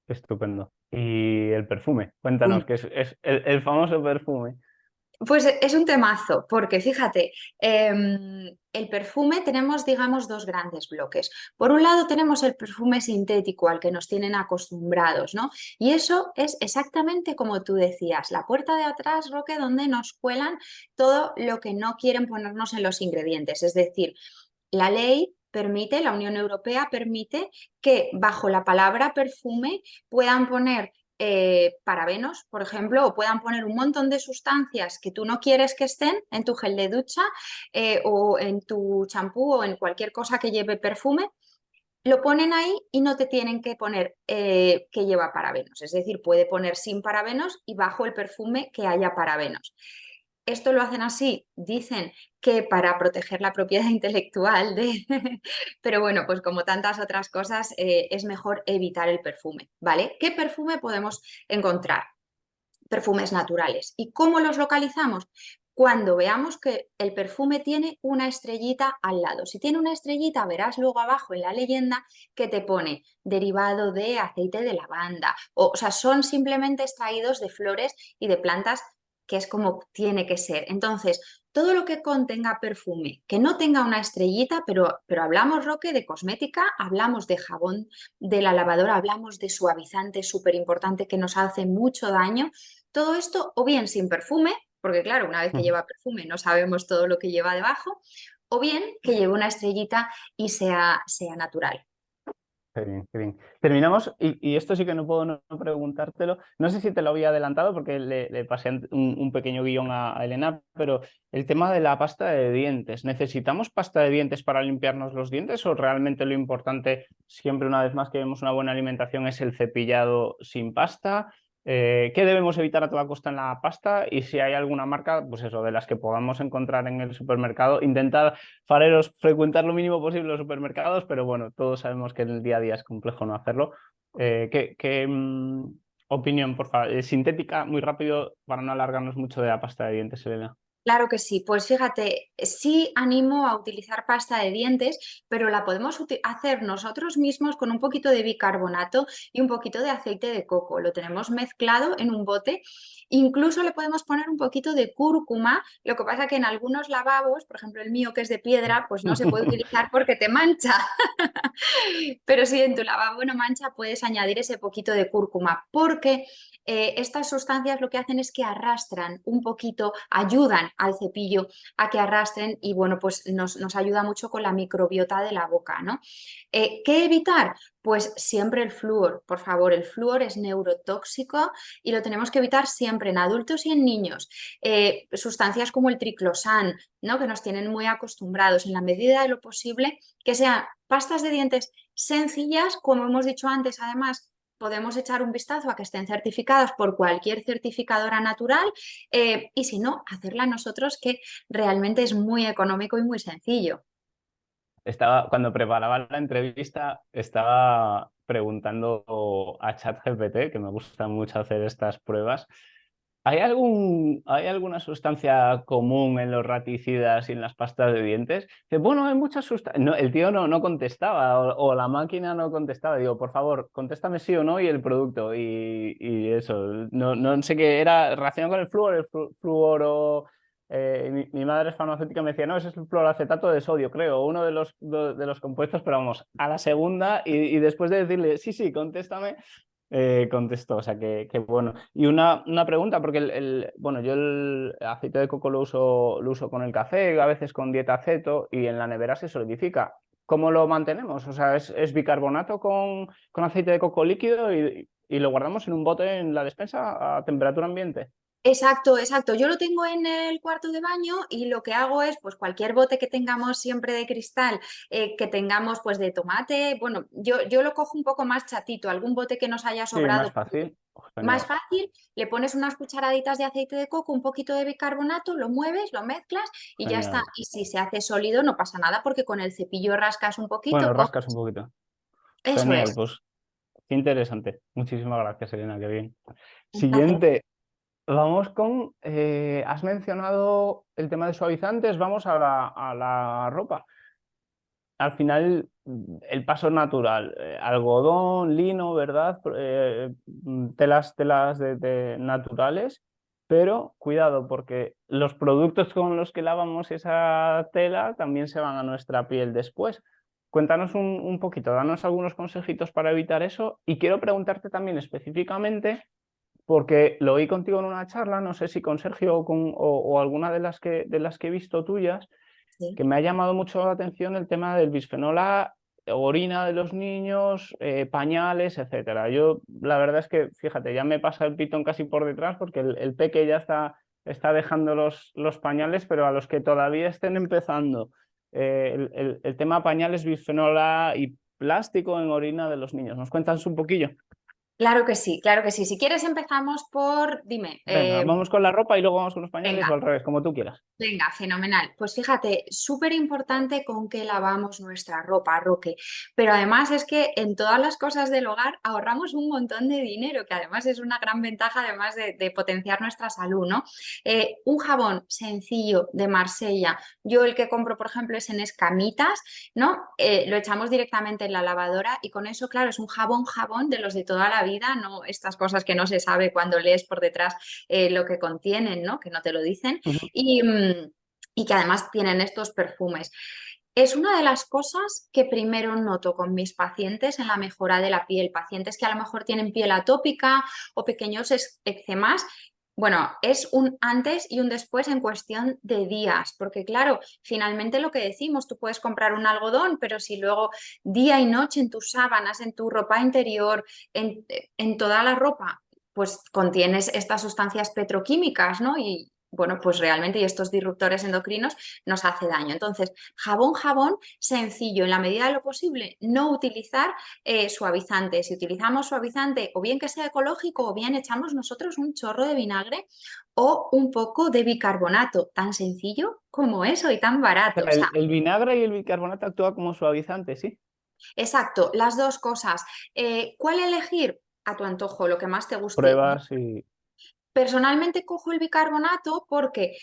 A: estupendo. Y el perfume, cuéntanos, que es el famoso perfume.
B: Pues es un temazo, porque fíjate, el perfume tenemos, digamos, dos grandes bloques. Por un lado tenemos el perfume sintético al que nos tienen acostumbrados, ¿no? Y eso es exactamente como tú decías, la puerta de atrás, Roque, donde nos cuelan todo lo que no quieren ponernos en los ingredientes. Es decir, la ley permite, la Unión Europea permite que bajo la palabra perfume puedan poner parabenos, por ejemplo, o puedan poner un montón de sustancias que tú no quieres que estén en tu gel de ducha o en tu champú o en cualquier cosa que lleve perfume. Lo ponen ahí y no te tienen que poner que lleva parabenos. Es decir, puede poner sin parabenos y bajo el perfume que haya parabenos. Esto lo hacen así, dicen que para proteger la propiedad intelectual de... Pero bueno, pues como tantas otras cosas, es mejor evitar el perfume, ¿vale? ¿Qué perfume podemos encontrar? Perfumes naturales. ¿Y cómo los localizamos? Cuando veamos que el perfume tiene una estrellita al lado. Si tiene una estrellita, verás luego abajo en la leyenda que te pone derivado de aceite de lavanda. O sea, son simplemente extraídos de flores y de plantas, que es como tiene que ser. Entonces, todo lo que contenga perfume, que no tenga una estrellita, pero hablamos, Roque, de cosmética, hablamos de jabón de la lavadora, hablamos de suavizante súper importante que nos hace mucho daño. Todo esto o bien sin perfume, porque claro, una vez que lleva perfume no sabemos todo lo que lleva debajo, o bien que lleve una estrellita y sea natural.
A: Qué bien, qué bien. Terminamos, y esto sí que no puedo no preguntártelo. No sé si te lo había adelantado porque le pasé un pequeño guión a Elena, pero el tema de la pasta de dientes. ¿Necesitamos pasta de dientes para limpiarnos los dientes o realmente lo importante, siempre una vez más que vemos una buena alimentación, es el cepillado sin pasta? ¿Qué debemos evitar a toda costa en la pasta? Y si hay alguna marca, pues eso, de las que podamos encontrar en el supermercado, intentar fareros, frecuentar lo mínimo posible los supermercados, pero bueno, todos sabemos que en el día a día es complejo no hacerlo. ¿Qué opinión, por favor? Sintética, muy rápido, para no alargarnos mucho de la pasta de dientes, Elena.
B: Claro que sí, pues fíjate, sí animo a utilizar pasta de dientes, pero la podemos hacer nosotros mismos con un poquito de bicarbonato y un poquito de aceite de coco. Lo tenemos mezclado en un bote, incluso le podemos poner un poquito de cúrcuma. Lo que pasa que en algunos lavabos, por ejemplo el mío que es de piedra, pues no se puede utilizar porque te mancha. Pero si en tu lavabo no mancha, puedes añadir ese poquito de cúrcuma, porque estas sustancias lo que hacen es que arrastran un poquito, ayudan al cepillo a que arrastren y bueno, pues nos ayuda mucho con la microbiota de la boca, ¿no? ¿Qué evitar? Pues siempre el flúor, por favor, el flúor es neurotóxico y lo tenemos que evitar siempre en adultos y en niños. Sustancias como el triclosan, ¿no? Que nos tienen muy acostumbrados, en la medida de lo posible, que sean pastas de dientes sencillas, como hemos dicho antes, además podemos echar un vistazo a que estén certificadas por cualquier certificadora natural y si no, hacerla nosotros, que realmente es muy económico y muy sencillo.
A: Cuando preparaba la entrevista, estaba preguntando a ChatGPT, que me gusta mucho hacer estas pruebas. ¿Hay alguna sustancia común en los raticidas y en las pastas de dientes? Dice, bueno, hay muchas sustancias. No, el tío no contestaba o la máquina no contestaba. Digo, por favor, contéstame sí o no y el producto. Y eso, no sé qué era relacionado con el flúor, fluoro. Mi madre es farmacéutica y me decía, no, ese es el fluoroacetato de sodio, creo, uno de los compuestos, pero vamos, a la segunda y después de decirle, sí, sí, contéstame, contestó, o sea que bueno. Y una pregunta, porque bueno, yo el aceite de coco lo uso con el café, a veces con dieta aceto y en la nevera se solidifica. ¿Cómo lo mantenemos? O sea, es bicarbonato con aceite de coco líquido y lo guardamos en un bote en la despensa a temperatura ambiente.
B: Exacto, exacto. Yo lo tengo en el cuarto de baño y lo que hago es, pues cualquier bote que tengamos siempre de cristal, que tengamos pues de tomate, bueno, yo lo cojo un poco más chatito, algún bote que nos haya
A: Sí, más
B: sobrado.
A: fácil.
B: Más
A: Genial.
B: fácil, le pones unas cucharaditas de aceite de coco, un poquito de bicarbonato, lo mueves, lo mezclas y ya está.
A: Genial.
B: Y si se hace sólido no pasa nada porque con el cepillo rascas un poquito,
A: Bueno,
B: coges.
A: rascas un poquito.
B: Eso
A: Genial,
B: es.
A: pues qué interesante. Muchísimas gracias, Elena, qué bien.
B: Un placer.
A: Siguiente. Vamos con, has mencionado el tema de suavizantes, vamos a la ropa. Al final, el paso natural, algodón, lino, ¿verdad? Telas naturales, pero cuidado porque los productos con los que lavamos esa tela también se van a nuestra piel después. Cuéntanos un poquito, danos algunos consejitos para evitar eso y quiero preguntarte también específicamente porque lo oí contigo en una charla, no sé si con Sergio o alguna de las que he visto tuyas,
B: Sí.
A: que me ha llamado mucho la atención el tema del bisfenol A, orina de los niños, pañales, etcétera. Yo la verdad es que, fíjate, ya me pasa el pitón casi por detrás porque el peque ya está dejando los pañales, pero a los que todavía estén empezando, el tema pañales, bisfenol A y plástico en orina de los niños. ¿Nos cuentas un poquillo?
B: Claro que sí, claro que sí. Si quieres empezamos por, dime,
A: Venga, vamos con la ropa y luego vamos con los pañales
B: venga.
A: o al revés, como tú quieras.
B: Venga, fenomenal. Pues fíjate, súper importante con qué lavamos nuestra ropa, Roque. Pero además es que en todas las cosas del hogar ahorramos un montón de dinero, que además es una gran ventaja, además de potenciar nuestra salud, ¿no? Un jabón sencillo de Marsella. Yo el que compro, por ejemplo, es en Escamitas, ¿no? Lo echamos directamente en la lavadora y con eso, claro, es un jabón de los de toda la vida, no estas cosas que no se sabe cuando lees por detrás lo que contienen, ¿no? Que no te lo dicen
A: Ujú.
B: y que además tienen estos perfumes. Es una de las cosas que primero noto con mis pacientes en la mejora de la piel, pacientes que a lo mejor tienen piel atópica o pequeños eczemas. Bueno, es un antes y un después en cuestión de días, porque claro, finalmente lo que decimos, tú puedes comprar un algodón, pero si luego día y noche en tus sábanas, en tu ropa interior, en toda la ropa, pues contienes estas sustancias petroquímicas, ¿no? Y bueno, pues realmente y estos disruptores endocrinos nos hace daño. Entonces, jabón, sencillo, en la medida de lo posible, no utilizar suavizante. Si utilizamos suavizante, o bien que sea ecológico, o bien echamos nosotros un chorro de vinagre o un poco de bicarbonato, tan sencillo como eso y tan barato. O sea,
A: El vinagre y el bicarbonato actúan como suavizantes, ¿sí?
B: exacto, las dos cosas. ¿Cuál elegir? A tu antojo, lo que más te guste.
A: Pruebas y...
B: Personalmente cojo el bicarbonato porque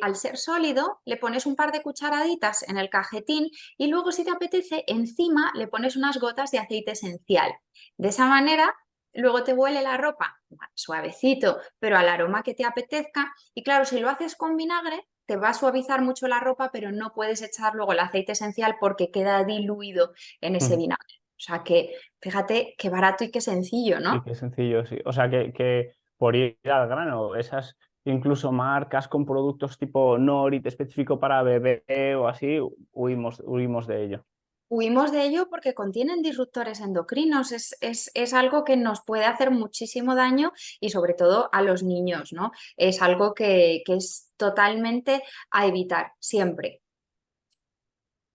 B: al ser sólido le pones un par de cucharaditas en el cajetín y luego si te apetece encima le pones unas gotas de aceite esencial. De esa manera luego te huele la ropa suavecito, pero al aroma que te apetezca. Y claro, si lo haces con vinagre te va a suavizar mucho la ropa, pero no puedes echar luego el aceite esencial porque queda diluido en ese
A: Ujú.
B: vinagre. O sea que fíjate qué barato y qué sencillo,
A: Y
B: ¿no?
A: qué sencillo, sí. O sea, que por ir al grano, esas incluso marcas con productos tipo Norit específico para bebé o así, huimos de ello.
B: Huimos de ello porque contienen disruptores endocrinos, es algo que nos puede hacer muchísimo daño y sobre todo a los niños, ¿no? Es algo que es totalmente a evitar, siempre.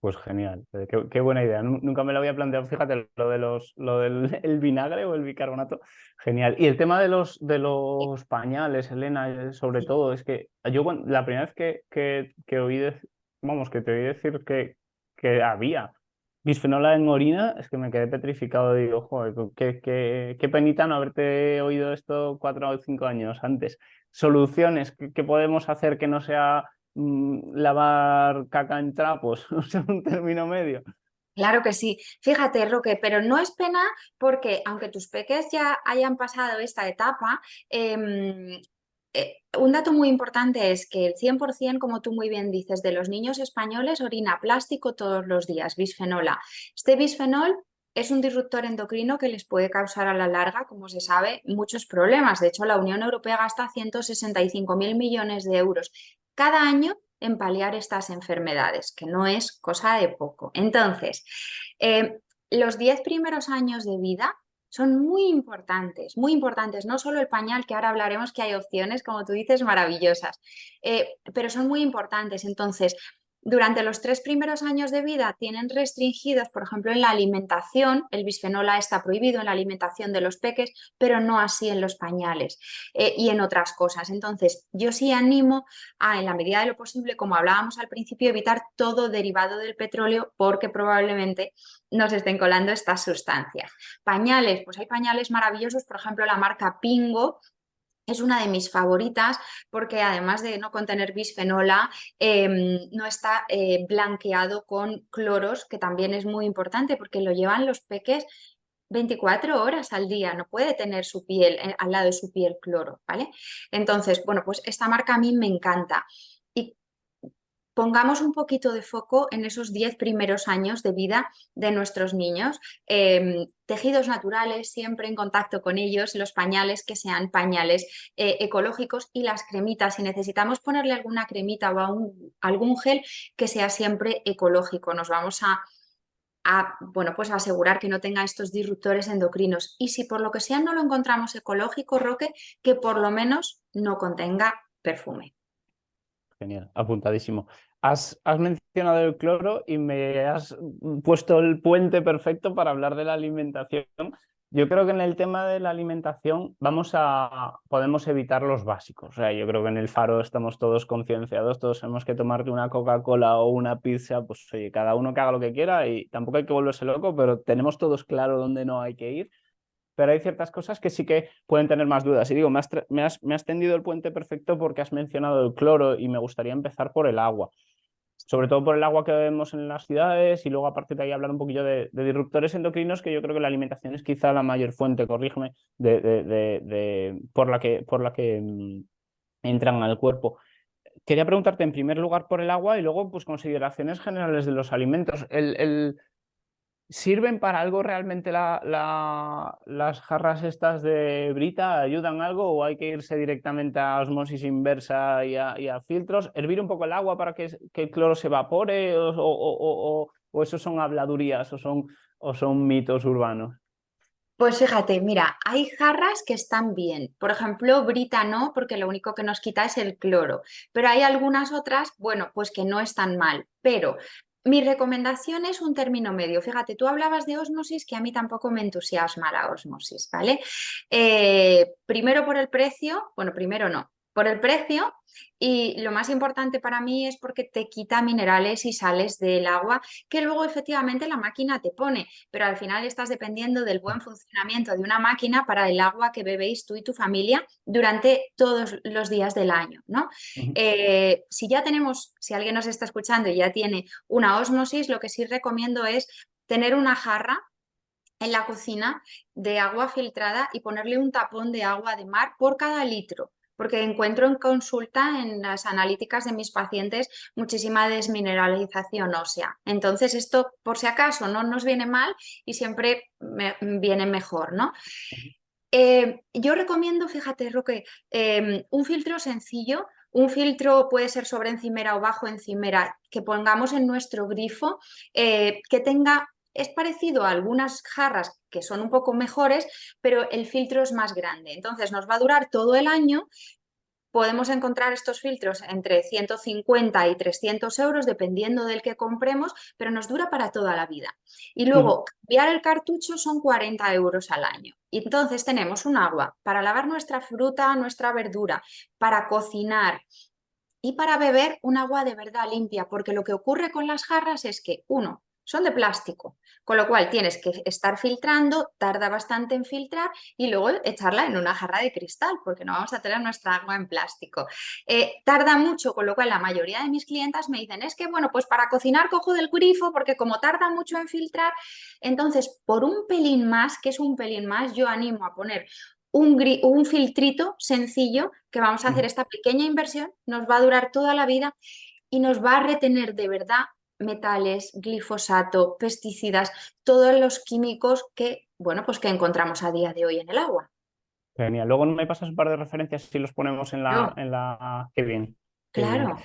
A: Pues genial, qué buena idea. Nunca me lo había planteado. Fíjate, lo del el vinagre o el bicarbonato, genial. Y el tema de los pañales, Elena, sobre todo, es que yo la primera vez que oí vamos, que te oí decir que había bisfenol A en orina, es que me quedé petrificado. Digo, joder, qué penita no haberte oído esto 4 o 5 años antes. Soluciones, ¿qué podemos hacer que no sea lavar caca en trapos, o sea, un término medio?
B: Claro que sí. Fíjate, Roque, pero no es pena porque aunque tus peques ya hayan pasado esta etapa, un dato muy importante es que el 100%, como tú muy bien dices, de los niños españoles orina plástico todos los días, bisfenol A. Este bisfenol es un disruptor endocrino que les puede causar a la larga, como se sabe, muchos problemas. De hecho, la Unión Europea gasta 165.000 millones de euros cada año en paliar estas enfermedades, que no es cosa de poco. Entonces, los 10 primeros años de vida son muy importantes, no solo el pañal, que ahora hablaremos que hay opciones, como tú dices, maravillosas, pero son muy importantes. Entonces, durante los 3 primeros años de vida tienen restringidos, por ejemplo, en la alimentación, el bisfenol A está prohibido en la alimentación de los peques, pero no así en los pañales y en otras cosas. Entonces, yo sí animo a, en la medida de lo posible, como hablábamos al principio, evitar todo derivado del petróleo porque probablemente nos estén colando estas sustancias. Pañales, pues hay pañales maravillosos, por ejemplo, la marca Pingo. Es una de mis favoritas porque además de no contener bisfenol A, no está blanqueado con cloros, que también es muy importante porque lo llevan los peques 24 horas al día, no puede tener su piel al lado de su piel cloro, ¿vale? Entonces, bueno, pues esta marca a mí me encanta. Y pongamos un poquito de foco en esos 10 primeros años de vida de nuestros niños. Tejidos naturales, siempre en contacto con ellos, los pañales que sean pañales ecológicos y las cremitas. Si necesitamos ponerle alguna cremita o algún gel que sea siempre ecológico, nos vamos bueno, pues a asegurar que no tenga estos disruptores endocrinos. Y si por lo que sea no lo encontramos ecológico, Roque, que por lo menos no contenga perfume.
A: Genial, apuntadísimo. Has mencionado el cloro y me has puesto el puente perfecto para hablar de la alimentación. Yo creo que en el tema de la alimentación podemos evitar los básicos. O sea, yo creo que en el Faro estamos todos concienciados, todos sabemos que tomarte una Coca-Cola o una pizza, pues oye, cada uno que haga lo que quiera y tampoco hay que volverse loco, pero tenemos todos claro dónde no hay que ir, pero hay ciertas cosas que sí que pueden tener más dudas. Y digo, me has tendido el puente perfecto porque has mencionado el cloro y me gustaría empezar por el agua. Sobre todo por el agua que vemos en las ciudades y luego a partir de ahí hablar un poquillo de disruptores endocrinos, que yo creo que la alimentación es quizá la mayor fuente, corrígeme, por la que entran al cuerpo. Quería preguntarte en primer lugar por el agua y luego pues consideraciones generales de los alimentos. ¿Sirven para algo realmente las jarras estas de Brita? ¿Ayudan algo o hay que irse directamente a osmosis inversa y a filtros? ¿Hervir un poco el agua para que el cloro se evapore? ¿O eso son habladurías o son mitos urbanos?
B: Pues fíjate, mira, hay jarras que están bien. Por ejemplo, Brita no, porque lo único que nos quita es el cloro. Pero hay algunas otras, bueno, pues que no están mal. Pero mi recomendación es un término medio. Fíjate, tú hablabas de ósmosis, que a mí tampoco me entusiasma la ósmosis, ¿vale? Primero por el precio, bueno, primero no. Por el precio y lo más importante para mí es porque te quita minerales y sales del agua que luego efectivamente la máquina te pone, pero al final estás dependiendo del buen funcionamiento de una máquina para el agua que bebéis tú y tu familia durante todos los días del año, ¿no?
A: Ujú.
B: Si ya tenemos, si alguien nos está escuchando y ya tiene una ósmosis, lo que sí recomiendo es tener una jarra en la cocina de agua filtrada y ponerle un tapón de agua de mar por cada litro, porque encuentro en consulta en las analíticas de mis pacientes muchísima desmineralización ósea. Entonces, esto por si acaso no nos viene mal y siempre viene mejor, ¿no? Yo recomiendo, fíjate, Roque, un filtro sencillo. Un filtro puede ser sobre encimera o bajo encimera que pongamos en nuestro grifo, que tenga, es parecido a algunas jarras que son un poco mejores, pero el filtro es más grande. Entonces nos va a durar todo el año. Podemos encontrar estos filtros entre 150 y 300 euros, dependiendo del que compremos, pero nos dura para toda la vida. Y
A: Ujú.
B: luego, cambiar el cartucho son 40 euros al año. Y entonces tenemos un agua para lavar nuestra fruta, nuestra verdura, para cocinar y para beber un agua de verdad limpia, porque lo que ocurre con las jarras es que, uno, son de plástico, con lo cual tienes que estar filtrando, tarda bastante en filtrar y luego echarla en una jarra de cristal, porque no vamos a tener nuestra agua en plástico. Tarda mucho, con lo cual la mayoría de mis clientas me dicen, es que bueno, pues para cocinar cojo del grifo, porque como tarda mucho en filtrar, entonces por un pelín más, que es un pelín más, yo animo a poner un filtrito sencillo que vamos a hacer esta pequeña inversión, nos va a durar toda la vida y nos va a retener de verdad metales, glifosato, pesticidas, todos los químicos que, bueno, pues que encontramos a día de hoy en el agua.
A: Genial. Luego me pasas un par de referencias si los ponemos en
B: Claro,
A: Qué bien, qué bien.
B: claro.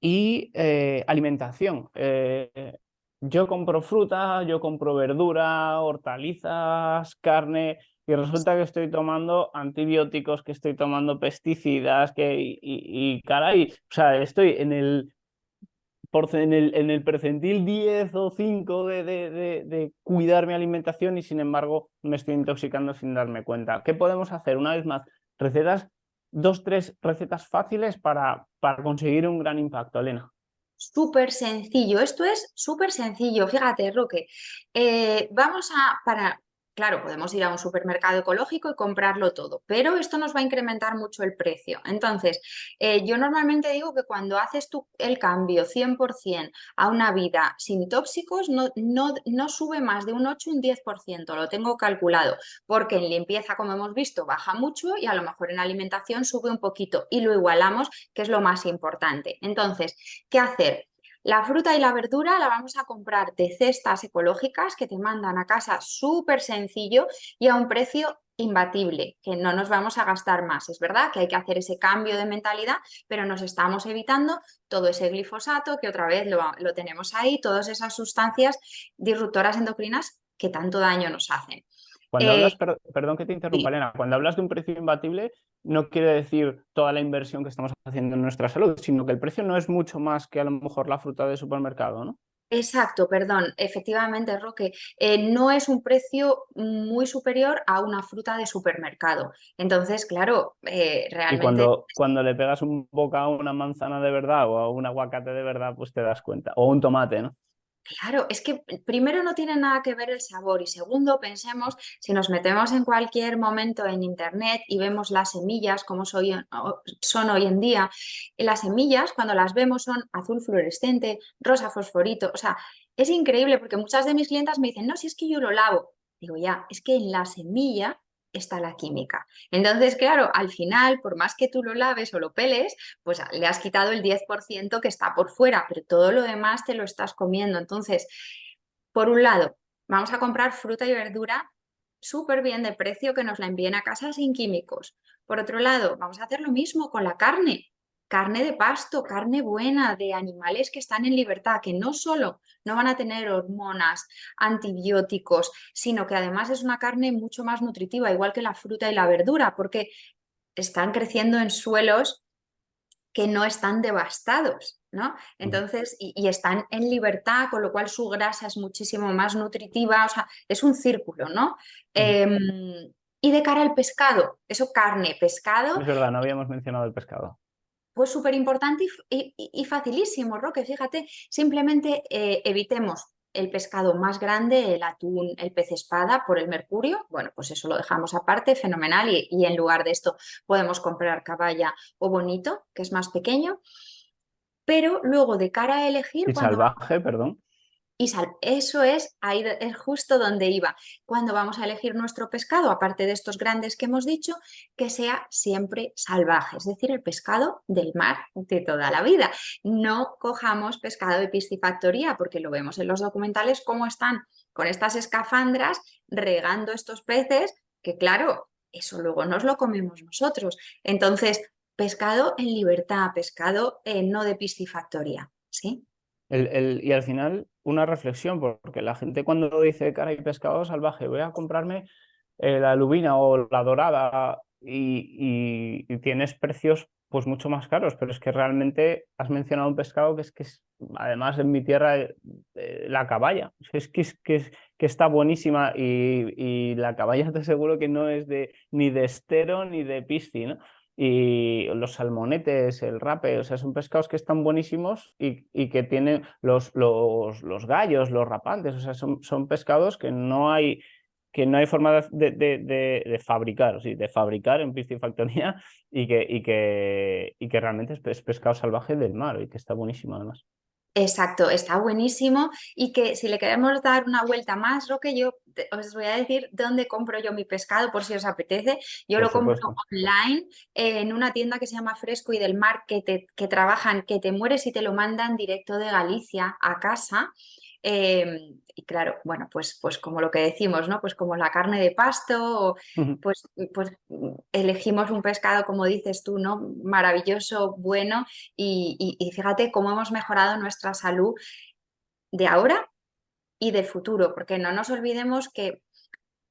A: Y alimentación. Yo compro fruta, yo compro verdura, hortalizas, carne, y resulta que estoy tomando antibióticos, que estoy tomando pesticidas, y caray, o sea, estoy en el percentil 10 o 5 de cuidar mi alimentación y sin embargo me estoy intoxicando sin darme cuenta. ¿Qué podemos hacer? Una vez más, recetas, dos, tres recetas fáciles para conseguir un gran impacto, Elena.
B: Súper sencillo, esto es súper sencillo. Fíjate, Roque, vamos a, claro, podemos ir a un supermercado ecológico y comprarlo todo, pero esto nos va a incrementar mucho el precio. Entonces, yo normalmente digo que cuando haces tú el cambio 100% a una vida sin tóxicos, no sube más de un 8 o un 10%, lo tengo calculado, porque en limpieza, como hemos visto, baja mucho y a lo mejor en alimentación sube un poquito y lo igualamos, que es lo más importante. Entonces, ¿qué hacer? La fruta y la verdura la vamos a comprar de cestas ecológicas que te mandan a casa súper sencillo y a un precio imbatible, que no nos vamos a gastar más. Es verdad que hay que hacer ese cambio de mentalidad, pero nos estamos evitando todo ese glifosato que otra vez lo tenemos ahí, todas esas sustancias disruptoras endocrinas que tanto daño nos hacen.
A: Cuando
B: Eh,
A: hablas, perdón que te interrumpa,
B: sí.
A: Elena, cuando hablas de un precio imbatible, no quiere decir toda la inversión que estamos haciendo en nuestra salud, sino que el precio no es mucho más que a lo mejor la fruta de supermercado, ¿no?
B: Exacto, perdón, efectivamente, Roque, no es un precio muy superior a una fruta de supermercado. Entonces, claro,
A: Y
B: realmente
A: cuando le pegas un bocado a una manzana de verdad o a un aguacate de verdad, pues te das cuenta. O un tomate, ¿no?
B: claro, es que primero no tiene nada que ver el sabor y segundo, pensemos, si nos metemos en cualquier momento en internet y vemos las semillas como son hoy en día, las semillas cuando las vemos son azul fluorescente, rosa fosforito, o sea, es increíble porque muchas de mis clientas me dicen, no, si es que yo lo lavo. Digo, ya, es que en la semilla está la química. Entonces, claro, al final, por más que tú lo laves o lo peles, pues le has quitado el 10% que está por fuera, pero todo lo demás te lo estás comiendo. Entonces, por un lado, vamos a comprar fruta y verdura súper bien de precio, que nos la envíen a casa sin químicos. Por otro lado, vamos a hacer lo mismo con la carne. Carne de pasto, carne buena, de animales que están en libertad, que no solo no van a tener hormonas, antibióticos, sino que además es una carne mucho más nutritiva, igual que la fruta y la verdura, porque están creciendo en suelos que no están devastados, ¿no?
A: Ujú.
B: Entonces, y están en libertad, con lo cual su grasa es muchísimo más nutritiva, o sea, es un círculo, ¿no?
A: Ujú.
B: Y de cara al pescado, eso carne, pescado,
A: Es verdad, no habíamos mencionado el pescado.
B: pues súper importante y facilísimo, Roque. Fíjate, simplemente evitemos el pescado más grande, el atún, el pez espada por el mercurio. Bueno, pues eso lo dejamos aparte, fenomenal. Y en lugar de esto podemos comprar caballa o bonito, que es más pequeño. Pero luego de cara a elegir,
A: Y
B: cuando
A: salvaje, perdón.
B: eso es, ahí es justo donde iba. Cuando vamos a elegir nuestro pescado, aparte de estos grandes que hemos dicho, que sea siempre salvaje, es decir, el pescado del mar de toda la vida. No cojamos pescado de piscifactoría, porque lo vemos en los documentales cómo están con estas escafandras regando estos peces, que claro, eso luego nos lo comemos nosotros. Entonces, pescado en libertad, pescado no de piscifactoría, ¿sí?
A: Y al final, una reflexión, porque la gente cuando dice caray, pescado salvaje, voy a comprarme la lubina o la dorada y tienes precios pues mucho más caros, pero es que realmente has mencionado un pescado que es además en mi tierra, la caballa. Es que está buenísima y la caballa te aseguro que no es ni de estero ni de pisci, ¿no? Y los salmonetes, el rape, o sea, son pescados que están buenísimos y que tienen los gallos, los rapantes, o sea, son pescados que no hay forma de fabricar, o sí, de fabricar en piscifactoría y que realmente es pescado salvaje del mar y que está buenísimo además.
B: Exacto, está buenísimo y que si le queremos dar una vuelta más, Roque, yo os voy a decir dónde compro yo mi pescado por si os apetece. Yo
A: Por
B: lo compro
A: supuesto.
B: online en una tienda que se llama Fresco y del Mar, que trabajan, que te mueres y te lo mandan directo de Galicia a casa. Y claro, bueno, pues como lo que decimos, ¿no? Pues como la carne de pasto, pues elegimos un pescado, como dices tú, ¿no? Maravilloso, bueno y fíjate cómo hemos mejorado nuestra salud de ahora y de futuro, porque no nos olvidemos que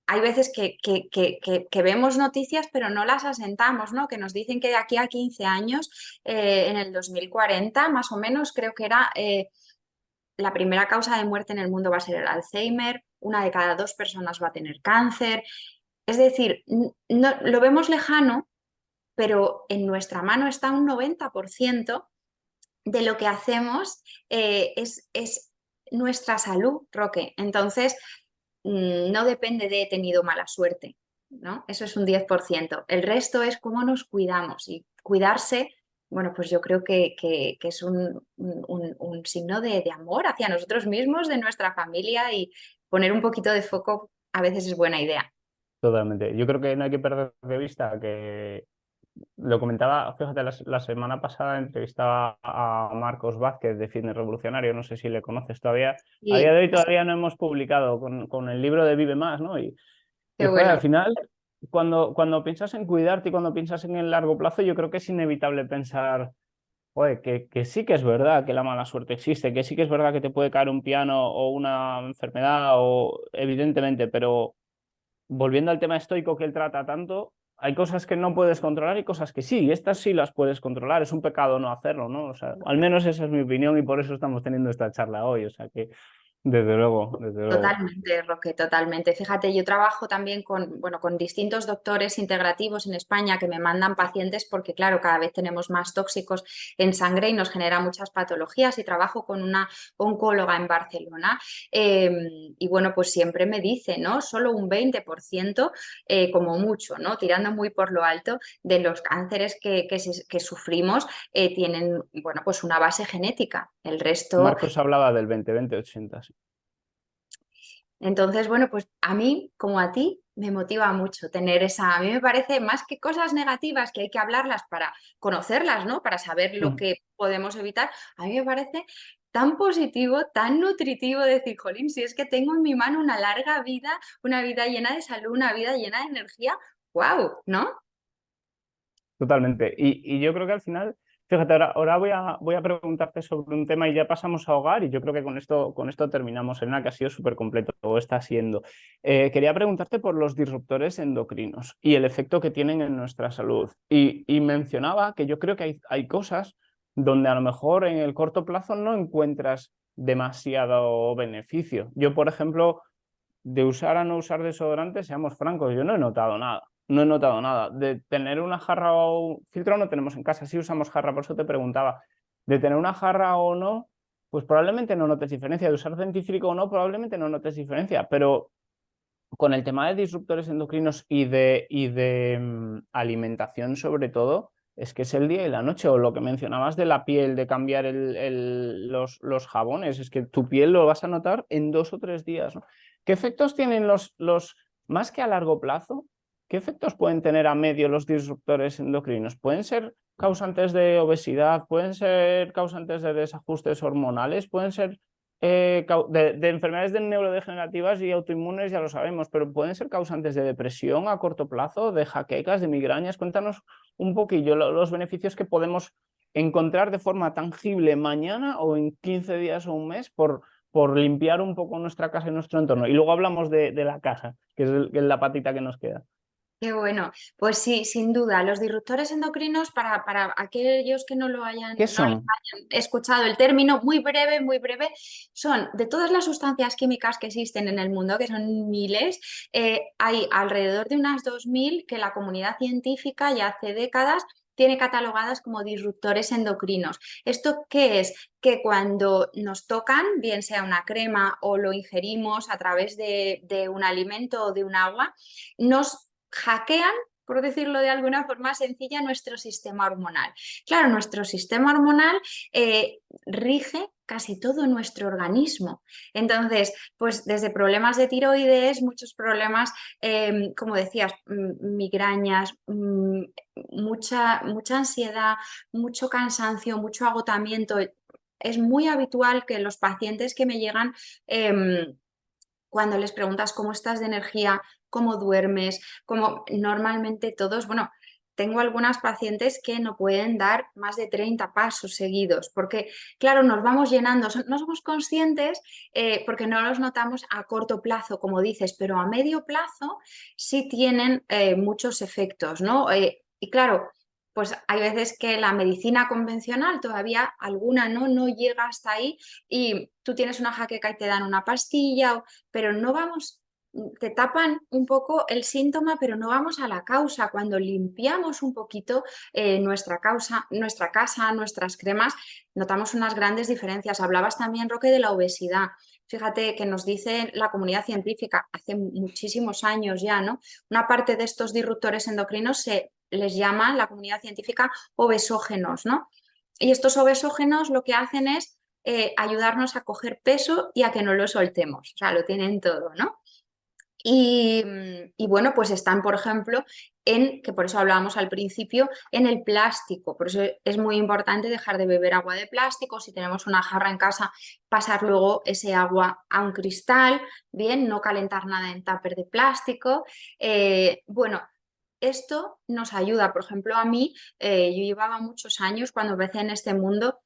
B: hay veces que vemos noticias pero no las asentamos, ¿no? Que nos dicen que de aquí a 15 años, en el 2040 más o menos, creo que era la primera causa de muerte en el mundo va a ser el Alzheimer, una de cada dos personas va a tener cáncer. Es decir, no, lo vemos lejano, pero en nuestra mano está un 90% de lo que hacemos es nuestra salud, Roque. Entonces, no depende de he tenido mala suerte, ¿no? Eso es un 10%. El resto es cómo nos cuidamos y cuidarse, bueno, pues yo creo que es un signo de amor hacia nosotros mismos, de nuestra familia y poner un poquito de foco a veces es buena idea.
A: Totalmente. Yo creo que no hay que perder de vista que lo comentaba, fíjate, la semana pasada entrevistaba a Marcos Vázquez de Fitness Revolucionario, no sé si le conoces todavía. A día
B: Y
A: de hoy todavía no hemos publicado con el libro de Vive Más, ¿no? Y
B: qué
A: joder,
B: bueno.
A: al final, cuando piensas en cuidarte y cuando piensas en el largo plazo, yo creo que es inevitable pensar, joder, que sí que es verdad que la mala suerte existe, que sí que es verdad que te puede caer un piano o una enfermedad, o evidentemente, pero volviendo al tema estoico que él trata tanto, hay cosas que no puedes controlar y cosas que sí, y estas sí las puedes controlar. Es un pecado no hacerlo, ¿no? O sea, al menos esa es mi opinión y por eso estamos teniendo esta charla hoy. O sea que, desde luego, desde luego.
B: Totalmente, Roque, totalmente. Fíjate, yo trabajo también con, bueno, con distintos doctores integrativos en España que me mandan pacientes porque, claro, cada vez tenemos más tóxicos en sangre y nos genera muchas patologías y trabajo con una oncóloga en Barcelona y, bueno, pues siempre me dice, ¿no? Solo un 20%, como mucho, ¿no? Tirando muy por lo alto de los cánceres que sufrimos tienen, bueno, pues una base genética. El resto.
A: Marcos hablaba del 20-20-80. Sí.
B: Entonces, bueno, pues a mí, como a ti, me motiva mucho tener esa, a mí me parece más que cosas negativas que hay que hablarlas para conocerlas, ¿no? Para saber lo
A: Mm.
B: que podemos evitar, a mí me parece tan positivo, tan nutritivo, decir, jolín, si es que tengo en mi mano una larga vida, una vida llena de salud, una vida llena de energía, wow, ¿no?
A: Totalmente. Y yo creo que al final, fíjate, ahora voy a preguntarte sobre un tema y ya pasamos a hogar y yo creo que con esto terminamos, Elena, que ha sido súper completo, o está siendo. Quería preguntarte por los disruptores endocrinos y el efecto que tienen en nuestra salud. Y mencionaba que yo creo que hay cosas donde a lo mejor en el corto plazo no encuentras demasiado beneficio. Yo, por ejemplo, de usar a no usar desodorante, seamos francos, yo no he notado nada. No he notado nada. De tener una jarra o filtro no tenemos en casa, sí usamos jarra, por eso te preguntaba. De tener una jarra o no, pues probablemente no notes diferencia. De usar dentífrico o no, probablemente no notes diferencia. Pero con el tema de disruptores endocrinos y de alimentación sobre todo, es que es el día y la noche, o lo que mencionabas de la piel, de cambiar los jabones, es que tu piel lo vas a notar en 2 o 3 días, ¿no? ¿Qué efectos tienen más que a largo plazo, qué efectos pueden tener a medio los disruptores endocrinos? ¿Pueden ser causantes de obesidad? ¿Pueden ser causantes de desajustes hormonales? ¿Pueden ser de enfermedades neurodegenerativas y autoinmunes? Ya lo sabemos, pero pueden ser causantes de depresión a corto plazo, de jaquecas, de migrañas? Cuéntanos un poquillo los beneficios que podemos encontrar de forma tangible mañana o en 15 días o un mes por limpiar un poco nuestra casa y nuestro entorno. Y luego hablamos de la casa, que es la patita que nos queda.
B: Qué bueno. Pues sí, sin duda, los disruptores endocrinos, para aquellos que no lo hayan,
A: ¿Qué
B: no les
A: son?
B: hayan escuchado el término, muy breve, son de todas las sustancias químicas que existen en el mundo, que son miles, hay alrededor de unas 2000 que la comunidad científica ya hace décadas tiene catalogadas como disruptores endocrinos. ¿Esto qué es? Que cuando nos tocan, bien sea una crema o lo ingerimos a través de un alimento o de un agua, nos hackean, por decirlo de alguna forma sencilla, nuestro sistema hormonal. Claro, nuestro sistema hormonal rige casi todo nuestro organismo. Entonces, pues desde problemas de tiroides, muchos problemas, como decías, migrañas, mucha ansiedad, mucho cansancio, mucho agotamiento. Es muy habitual que los pacientes que me llegan, cuando les preguntas cómo estás de energía, cómo duermes, como normalmente todos, bueno, tengo algunas pacientes que no pueden dar más de 30 pasos seguidos, porque claro, nos vamos llenando, no somos conscientes porque no los notamos a corto plazo, como dices, pero a medio plazo sí tienen muchos efectos, ¿no? Y claro, pues hay veces que la medicina convencional todavía alguna no llega hasta ahí y tú tienes una jaqueca y te dan una pastilla, pero no vamos, te tapan un poco el síntoma, pero no vamos a la causa. Cuando limpiamos un poquito nuestra casa, nuestras cremas, notamos unas grandes diferencias. Hablabas también, Roque, de la obesidad. Fíjate que nos dice la comunidad científica hace muchísimos años ya, ¿no? Una parte de estos disruptores endocrinos se les llama la comunidad científica obesógenos, ¿no? Y estos obesógenos lo que hacen es ayudarnos a coger peso y a que no lo soltemos. O sea, lo tienen todo, ¿no? Y bueno, pues están, por ejemplo, que por eso hablábamos al principio, en el plástico. Por eso es muy importante dejar de beber agua de plástico. Si tenemos una jarra en casa, pasar luego ese agua a un cristal, bien, no calentar nada en tupper de plástico. Bueno, esto nos ayuda. Por ejemplo, a mí, yo llevaba muchos años cuando empecé en este mundo.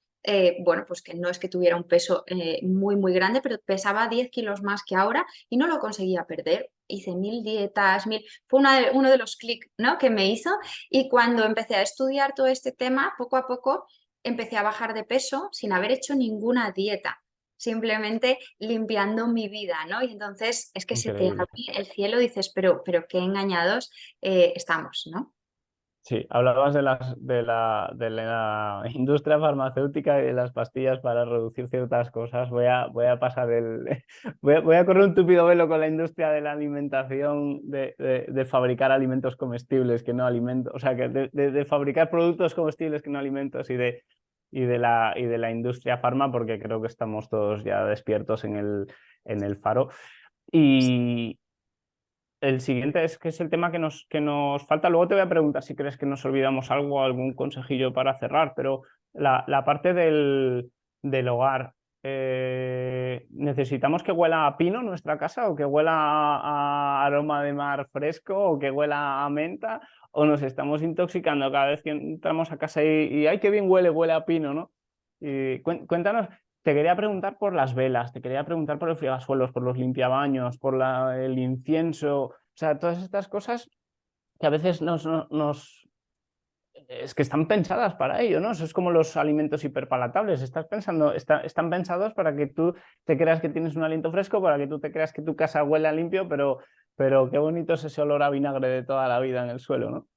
B: Bueno, pues que no es que tuviera un peso muy grande, pero pesaba 10 kilos más que ahora y no lo conseguía perder. Hice 1000 dietas, fue uno de los clics, ¿no?, que me hizo, y cuando empecé a estudiar todo este tema, poco a poco empecé a bajar de peso sin haber hecho ninguna dieta, simplemente limpiando mi vida, ¿no? Y entonces es que se te
A: Increíble.
B: abre el cielo, dices, pero qué engañados estamos, ¿no?
A: Sí, hablabas de la industria farmacéutica y de las pastillas para reducir ciertas cosas. Voy a pasar voy a correr un tupido velo con la industria de la alimentación, de fabricar alimentos comestibles que no alimentos, o sea, que de fabricar productos comestibles que no alimentos y de la industria farma, porque creo que estamos todos ya despiertos en el faro. Y, el siguiente es el tema que nos falta. Luego te voy a preguntar si crees que nos olvidamos algo, algún consejillo para cerrar, pero la parte del hogar. ¿necesitamos que huela a pino nuestra casa o que huela a aroma de mar fresco o que huela a menta? ¿O nos estamos intoxicando cada vez que entramos a casa y ¡ay, qué bien huele, huele a pino, ¿no? Y cuéntanos, te quería preguntar por las velas, te quería preguntar por el fregasuelos, por los limpiabaños, por el incienso, o sea, todas estas cosas que a veces es que están pensadas para ello, ¿no? Eso es como los alimentos hiperpalatables. Están pensados para que tú te creas que tienes un aliento fresco, para que tú te creas que tu casa huele a limpio, pero qué bonito es ese olor a vinagre de toda la vida en el suelo, ¿no?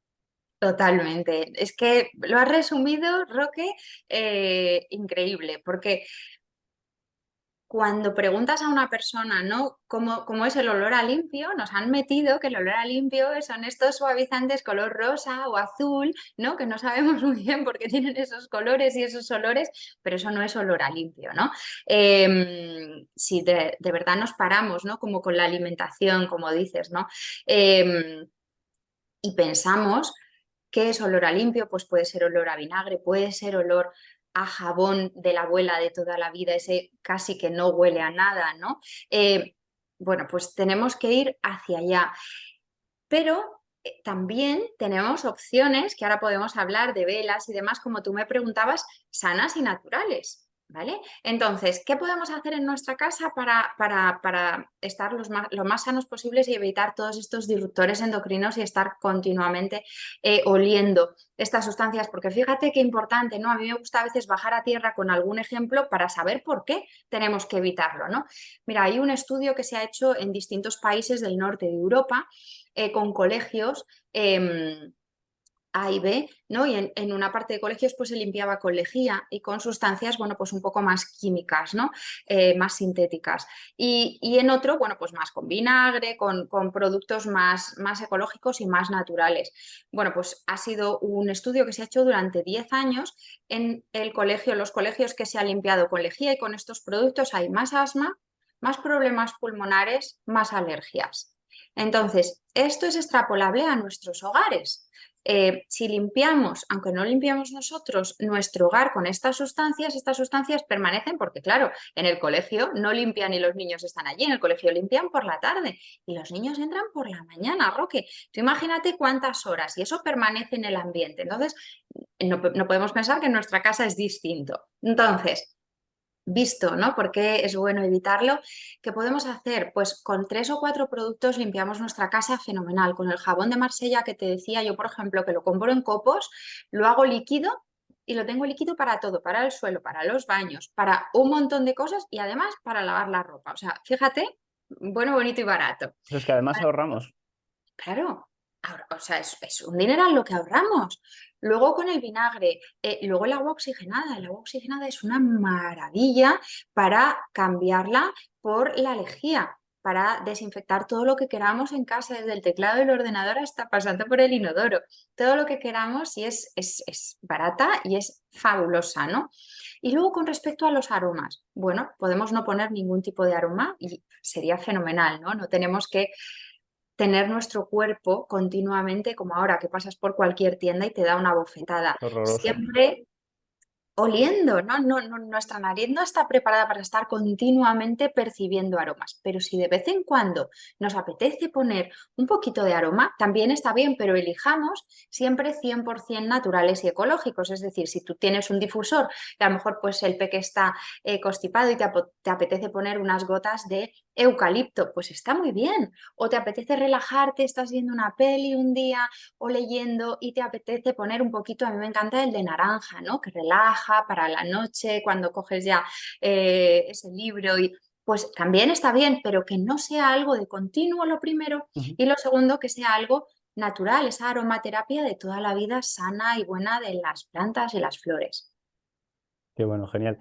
B: Totalmente. Es que lo has resumido, Roque, increíble, porque cuando preguntas a una persona, ¿no? ¿Cómo es el olor a limpio? Nos han metido que el olor a limpio son estos suavizantes color rosa o azul, ¿no? Que no sabemos muy bien por qué tienen esos colores y esos olores, pero eso no es olor a limpio, ¿no? Si de verdad nos paramos, ¿no? Como con la alimentación, como dices, ¿no? Y pensamos, ¿qué es olor a limpio? Pues puede ser olor a vinagre, puede ser olor a jabón de la abuela de toda la vida, ese casi que no huele a nada, ¿no? Bueno, pues tenemos que ir hacia allá. Pero también tenemos opciones, que ahora podemos hablar de velas y demás, como tú me preguntabas, sanas y naturales. ¿Vale? Entonces, ¿qué podemos hacer en nuestra casa para estar lo más sanos posibles y evitar todos estos disruptores endocrinos y estar continuamente oliendo estas sustancias? Porque fíjate qué importante, ¿no? A mí me gusta a veces bajar a tierra con algún ejemplo para saber por qué tenemos que evitarlo, ¿no? Mira, hay un estudio que se ha hecho en distintos países del norte de Europa con colegios A y B, ¿no? Y en una parte de colegios pues se limpiaba con lejía y con sustancias, bueno, pues un poco más químicas, ¿no? Más sintéticas. Y en otro, bueno, pues más con vinagre, con productos más ecológicos y más naturales. Bueno, pues ha sido un estudio que se ha hecho durante 10 años en los colegios que se han limpiado con lejía y con estos productos hay más asma, más problemas pulmonares, más alergias. Entonces, esto es extrapolable a nuestros hogares. Si limpiamos, aunque no limpiamos nosotros, nuestro hogar con estas sustancias permanecen porque, claro, en el colegio no limpian y los niños están allí, en el colegio limpian por la tarde y los niños entran por la mañana, Roque. Tú imagínate cuántas horas y eso permanece en el ambiente. Entonces, no podemos pensar que en nuestra casa es distinto. Entonces, visto, ¿no? ¿Por qué es bueno evitarlo? ¿Qué podemos hacer? Pues con 3 o 4 productos limpiamos nuestra casa fenomenal. Con el jabón de Marsella que te decía yo, por ejemplo, que lo compro en copos, lo hago líquido y lo tengo líquido para todo, para el suelo, para los baños, para un montón de cosas y además para lavar la ropa. O sea, fíjate, bueno, bonito y barato.
A: Pero es que además ahorramos.
B: Claro, o sea, es un dineral lo que ahorramos. Luego con el vinagre, luego el agua oxigenada. El agua oxigenada es una maravilla para cambiarla por la lejía, para desinfectar todo lo que queramos en casa, desde el teclado del ordenador hasta pasando por el inodoro. Todo lo que queramos y es barata y es fabulosa, ¿no? Y luego con respecto a los aromas, bueno, podemos no poner ningún tipo de aroma y sería fenomenal, ¿no? No tenemos que tener nuestro cuerpo continuamente, como ahora que pasas por cualquier tienda y te da una bofetada.
A: Horroroso.
B: Siempre oliendo, ¿no? Nuestra nariz no está preparada para estar continuamente percibiendo aromas, pero si de vez en cuando nos apetece poner un poquito de aroma, también está bien, pero elijamos siempre 100% naturales y ecológicos, es decir, si tú tienes un difusor que a lo mejor pues el peque está constipado y te apetece poner unas gotas de eucalipto, pues está muy bien, o te apetece relajarte, estás viendo una peli un día o leyendo y te apetece poner un poquito, a mí me encanta el de naranja, ¿no? Que relaja para la noche, cuando coges ya ese libro y pues también está bien, pero que no sea algo de continuo lo primero
A: Ujú.
B: y lo segundo que sea algo natural, esa aromaterapia de toda la vida sana y buena de las plantas y las flores.
A: Qué bueno, genial.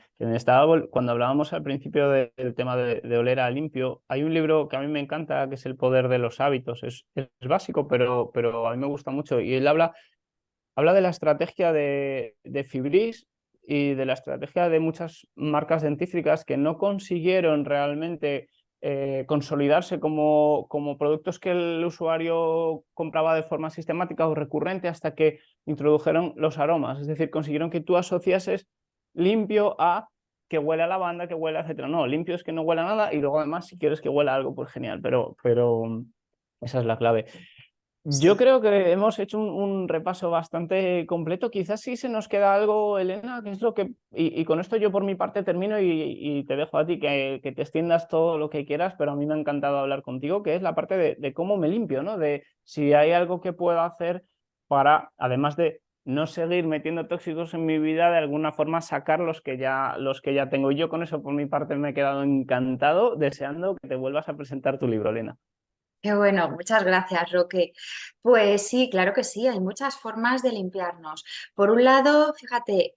A: Cuando hablábamos al principio del tema de oler a limpio, hay un libro que a mí me encanta, que es El poder de los hábitos. Es básico, pero a mí me gusta mucho. Y él habla de la estrategia de Fibris y de la estrategia de muchas marcas dentífricas que no consiguieron realmente consolidarse como productos que el usuario compraba de forma sistemática o recurrente hasta que introdujeron los aromas. Es decir, consiguieron que tú asociases limpio a que huela a lavanda, que huela, etcétera. No, limpio es que no huela nada y luego además si quieres que huela algo, pues genial, pero esa es la clave. Yo
B: Sí.
A: creo que hemos hecho un repaso bastante completo. Quizás sí se nos queda algo, Elena, que es lo que... Y con esto yo por mi parte termino y te dejo a ti que te extiendas todo lo que quieras, pero a mí me ha encantado hablar contigo, que es la parte de cómo me limpio, ¿no? De si hay algo que puedo hacer para, además de no seguir metiendo tóxicos en mi vida, de alguna forma sacar los que ya tengo. Yo con eso por mi parte me he quedado encantado, deseando que te vuelvas a presentar tu libro, Elena.
B: Qué bueno, muchas gracias, Roque. Pues sí, claro que sí, hay muchas formas de limpiarnos. Por un lado, fíjate,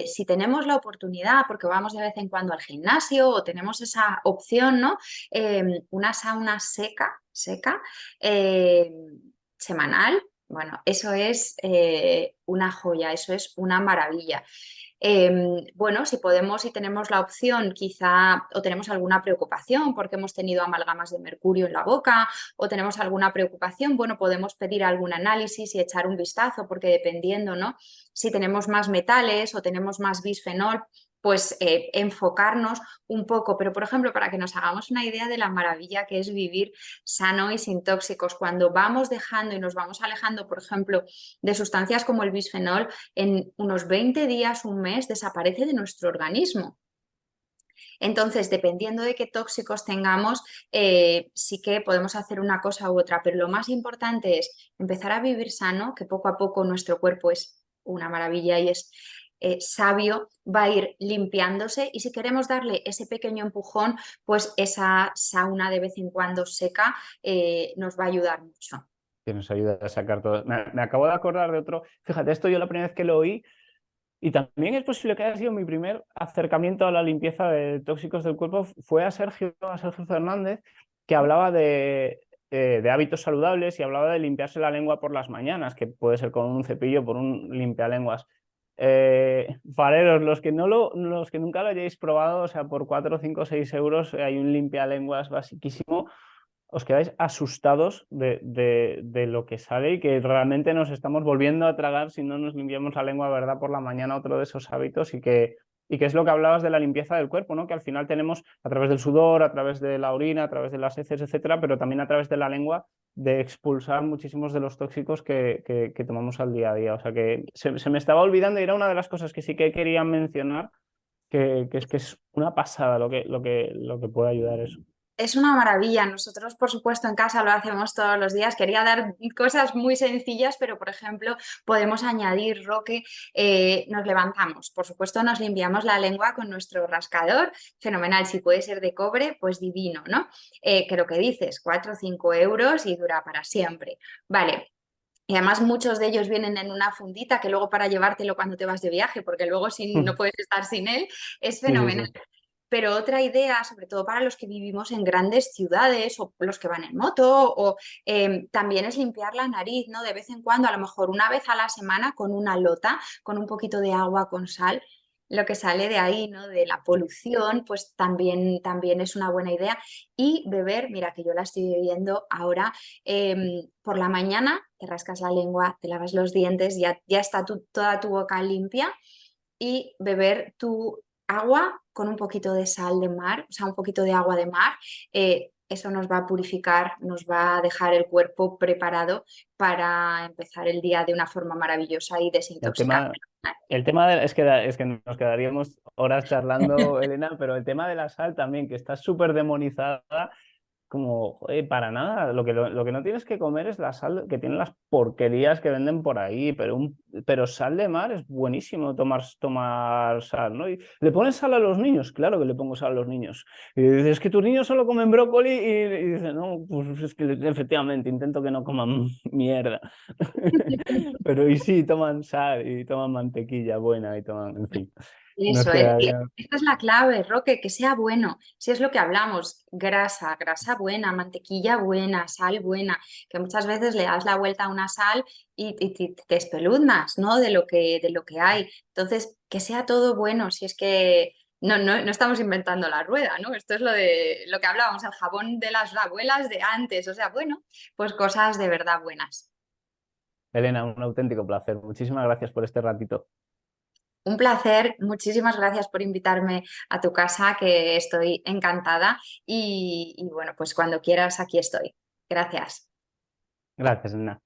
B: si tenemos la oportunidad, porque vamos de vez en cuando al gimnasio o tenemos esa opción, ¿no? Una sauna seca, eh, semanal, bueno, eso es una joya, eso es una maravilla. Bueno, si podemos, si tenemos la opción, quizá, o tenemos alguna preocupación porque hemos tenido amalgamas de mercurio en la boca o tenemos alguna preocupación, bueno, podemos pedir algún análisis y echar un vistazo porque dependiendo, ¿no? Si tenemos más metales o tenemos más bisfenol, pues enfocarnos un poco. Pero, por ejemplo, para que nos hagamos una idea de la maravilla que es vivir sano y sin tóxicos, cuando vamos dejando y nos vamos alejando, por ejemplo, de sustancias como el bisfenol, en unos 20 días, un mes, desaparece de nuestro organismo. Entonces, dependiendo de qué tóxicos tengamos, sí que podemos hacer una cosa u otra, pero lo más importante es empezar a vivir sano, que poco a poco nuestro cuerpo es una maravilla y es sabio, va a ir limpiándose y si queremos darle ese pequeño empujón, pues esa sauna de vez en cuando seca nos va a ayudar mucho.
A: Que nos ayuda a sacar todo. Me acabo de acordar de otro. Fíjate, esto yo la primera vez que lo oí, y también es posible que haya sido mi primer acercamiento a la limpieza de tóxicos del cuerpo, fue a Sergio Fernández, que hablaba de hábitos saludables y hablaba de limpiarse la lengua por las mañanas, que puede ser con un cepillo, por un limpialenguas. Fareros, los que nunca lo hayáis probado, o sea, por 4, 5, 6 euros hay un limpialenguas basiquísimo, os quedáis asustados de lo que sale y que realmente nos estamos volviendo a tragar si no nos limpiamos la lengua, ¿verdad? Por la mañana, otro de esos hábitos y que es lo que hablabas de la limpieza del cuerpo, ¿no? Que al final tenemos a través del sudor, a través de la orina, a través de las heces, etcétera, pero también a través de la lengua, de expulsar muchísimos de los tóxicos que tomamos al día a día. O sea que se me estaba olvidando y era una de las cosas que sí que quería mencionar, que es una pasada lo que puede ayudar eso.
B: Es una maravilla. Nosotros, por supuesto, en casa lo hacemos todos los días. Quería dar cosas muy sencillas, pero, por ejemplo, podemos añadir, Roque, nos levantamos. Por supuesto, nos limpiamos la lengua con nuestro rascador. Fenomenal. Si puede ser de cobre, pues divino, ¿no? Que lo que dices, 4 o 5 euros y dura para siempre. Vale. Y además muchos de ellos vienen en una fundita que luego para llevártelo cuando te vas de viaje, porque luego no puedes estar sin él, es
A: Sí, sí,
B: fenomenal.
A: sí.
B: Pero otra idea, sobre todo para los que vivimos en grandes ciudades o los que van en moto, o también es limpiar la nariz, ¿no? De vez en cuando, a lo mejor una vez a la semana con una lota, con un poquito de agua con sal. Lo que sale de ahí, ¿no? De la polución, pues también es una buena idea. Y beber, mira que yo la estoy bebiendo ahora, por la mañana te rascas la lengua, te lavas los dientes, ya está toda tu boca limpia y beber tu agua con un poquito de sal de mar, o sea, un poquito de agua de mar. Eso nos va a purificar, nos va a dejar el cuerpo preparado para empezar el día de una forma maravillosa y
A: El
B: desintoxicar.
A: tema, es que nos quedaríamos horas charlando, Elena, pero el tema de la sal también, que está súper demonizada, como, joder, para nada. Lo que no tienes que comer es la sal que tienen las porquerías que venden por ahí, pero sal de mar es buenísimo tomar sal, ¿no? Y ¿le pones sal a los niños? Claro que le pongo sal a los niños. Y dices, es que tus niños solo comen brócoli y dices, no, pues es que efectivamente intento que no coman mierda. Pero y sí, toman sal y toman mantequilla buena y toman, en fin, nos
B: Eso es,
A: quedaría...
B: esta es la clave, Roque, que sea bueno. Si es lo que hablamos, grasa buena, mantequilla buena, sal buena, que muchas veces le das la vuelta a una sal y te espeluznas, ¿no? De lo que hay. Entonces, que sea todo bueno, si es que no estamos inventando la rueda, ¿no? Esto es lo de lo que hablábamos, el jabón de las abuelas de antes. O sea, bueno, pues cosas de verdad buenas.
A: Elena, un auténtico placer. Muchísimas gracias por este ratito.
B: Un placer, muchísimas gracias por invitarme a tu casa, que estoy encantada y bueno, pues cuando quieras aquí estoy. Gracias.
A: Gracias, Elena.